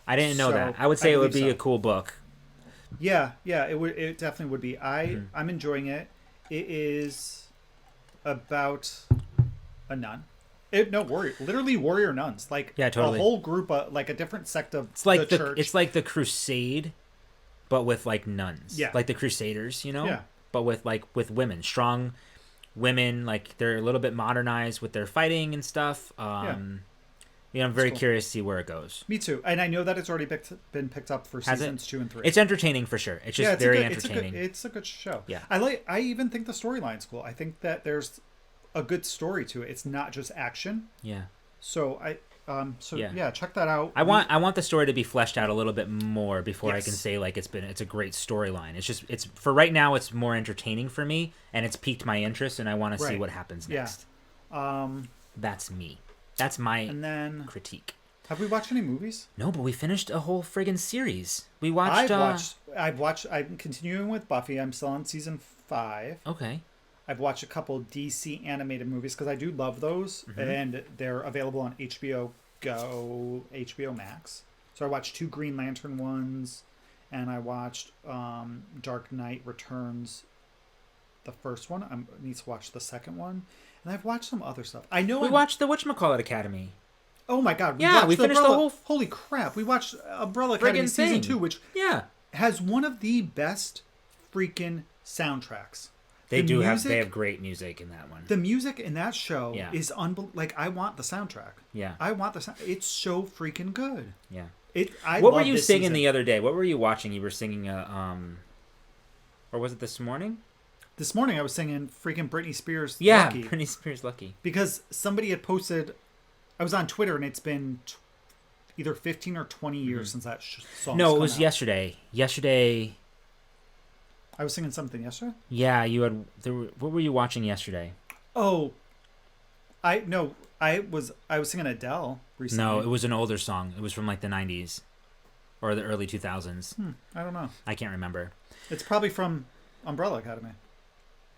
I didn't know that. I would say it would be a cool book.
Yeah, it definitely would be. I'm enjoying it. It is about a nun. Literally warrior nuns.
Totally.
A whole group of a different sect of
the
church.
It's like the crusade, but with nuns.
Yeah.
Like the Crusaders,
Yeah.
But with women, strong women. They're a little bit modernized with their fighting and stuff. I'm very curious to see where it goes.
Me too. And I know that it's already been picked up for seasons 2 and 3.
It's entertaining for sure. It's just very entertaining.
It's a good show.
Yeah.
I even think the storyline's cool. I think that there's a good story to it. It's not just action.
Yeah.
So check that out.
I want the story to be fleshed out a little bit more before I can say it's a great storyline. It's for right now it's more entertaining for me and it's piqued my interest and I want to see what happens next.
Yeah.
That's me. That's my
critique. Have we watched any movies?
No, but we finished a whole friggin' series. We watched.
I'm continuing with Buffy. I'm still on season 5.
Okay.
I've watched a couple DC animated movies because I do love those, and they're available on HBO Go, HBO Max. So I watched 2 Green Lantern ones, and I watched Dark Knight Returns, the first one. I need to watch the second one, and I've watched some other stuff. I know
we watched the Whatchamacallit Academy.
Oh my god!
We finished the whole.
Holy crap! We watched Umbrella Academy season 2, which has one of the best freaking soundtracks.
They have great music in that one.
The music in that show is unbelievable. Like, I want the soundtrack.
Yeah.
I want the sound. It's so freaking good.
Yeah.
What
were you singing the other day? What were you watching? You were singing or was it this morning?
This morning I was singing freaking Britney Spears'
Lucky. Britney Spears' Lucky.
Because somebody had posted, I was on Twitter, and it's been either 15 or 20 years since that song.
No, it was yesterday. Yesterday.
I was singing something yesterday?
Yeah, you had. What were you watching yesterday?
Oh, I was singing Adele recently.
No, it was an older song. It was from like the 90s or the early 2000s.
I don't know.
I can't remember.
It's probably from Umbrella Academy.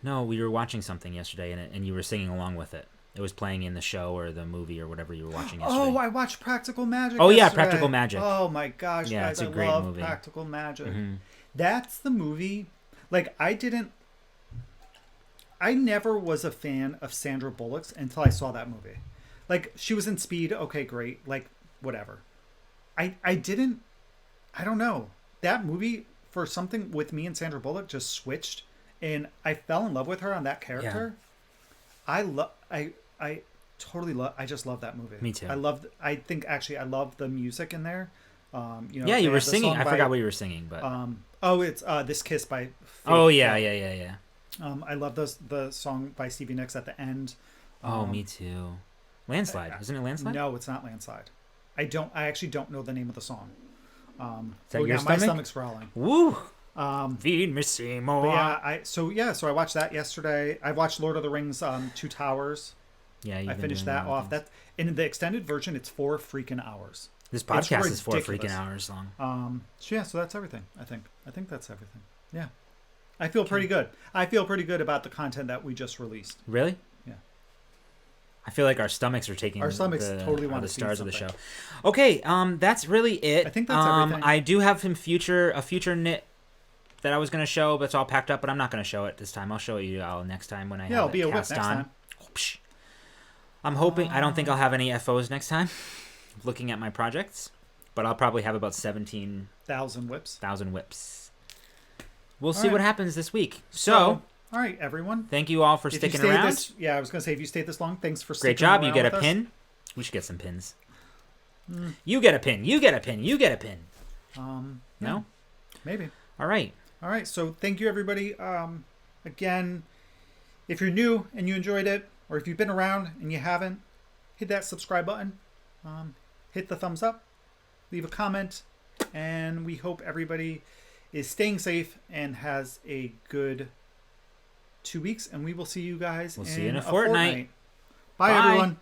No, we were watching something yesterday, and you were singing along with it. It was playing in the show or the movie or whatever you were watching yesterday.
Oh, I watched Practical Magic.
Oh yeah, Practical Magic.
Oh my gosh,
yeah,
guys,
it's a great movie.
Practical Magic.
Mm-hmm.
That's the movie. Like, I never was a fan of Sandra Bullock's until I saw that movie. Like, she was in Speed. Okay, great. Like, whatever. I don't know. That movie, for something with me and Sandra Bullock, just switched, and I fell in love with her on that character. Yeah. I totally love. I just love that movie.
Me too.
I think actually I love the music in there.
You were singing. I forgot what you were singing, but
it's This Kiss by Faith.
Oh yeah.
I love the song by Stevie Nicks at the end.
Me too. Landslide, isn't it Landslide?
No, it's not Landslide. I actually don't know the name of the song.
Is that your stomach?
My stomach's growling.
Woo! Feed me more.
So I watched that yesterday. I watched Lord of the Rings, Two Towers.
Yeah,
I finished that off. That in the extended version, it's 4 freaking hours.
This podcast is 4 freaking hours long.
So that's everything. I think that's everything. Yeah, I feel pretty good. I feel pretty good about the content that we just released.
Really?
Yeah.
I feel like our stomachs are taking.
Our stomachs totally want
the
to
stars of the show. Okay, that's really it.
I think that's everything.
I do have a future knit that I was going to show, but it's all packed up. But I'm not going to show it this time. I'll show it you all next time when I have
it'll
it
be a whip
cast
next
on.
time.
I'm hoping. I don't think I'll have any FOs next time. Looking at my projects, but I'll probably have about 17,000 whips. We'll see what happens this week. So,
all right, everyone.
Thank you all for sticking around.
I was going to say, if you stayed this long, thanks for
sticking
around.
Great job. You get a pin. We should get some pins. You get a pin. You get a pin. You get a pin. No?
Maybe.
All right.
So thank you, everybody. Again, if you're new and you enjoyed it, or if you've been around and you haven't, hit that subscribe button. Hit the thumbs up. Leave a comment. And we hope everybody is staying safe and has a good 2 weeks. And we will see you guys
see you in a fortnight.
Bye, everyone.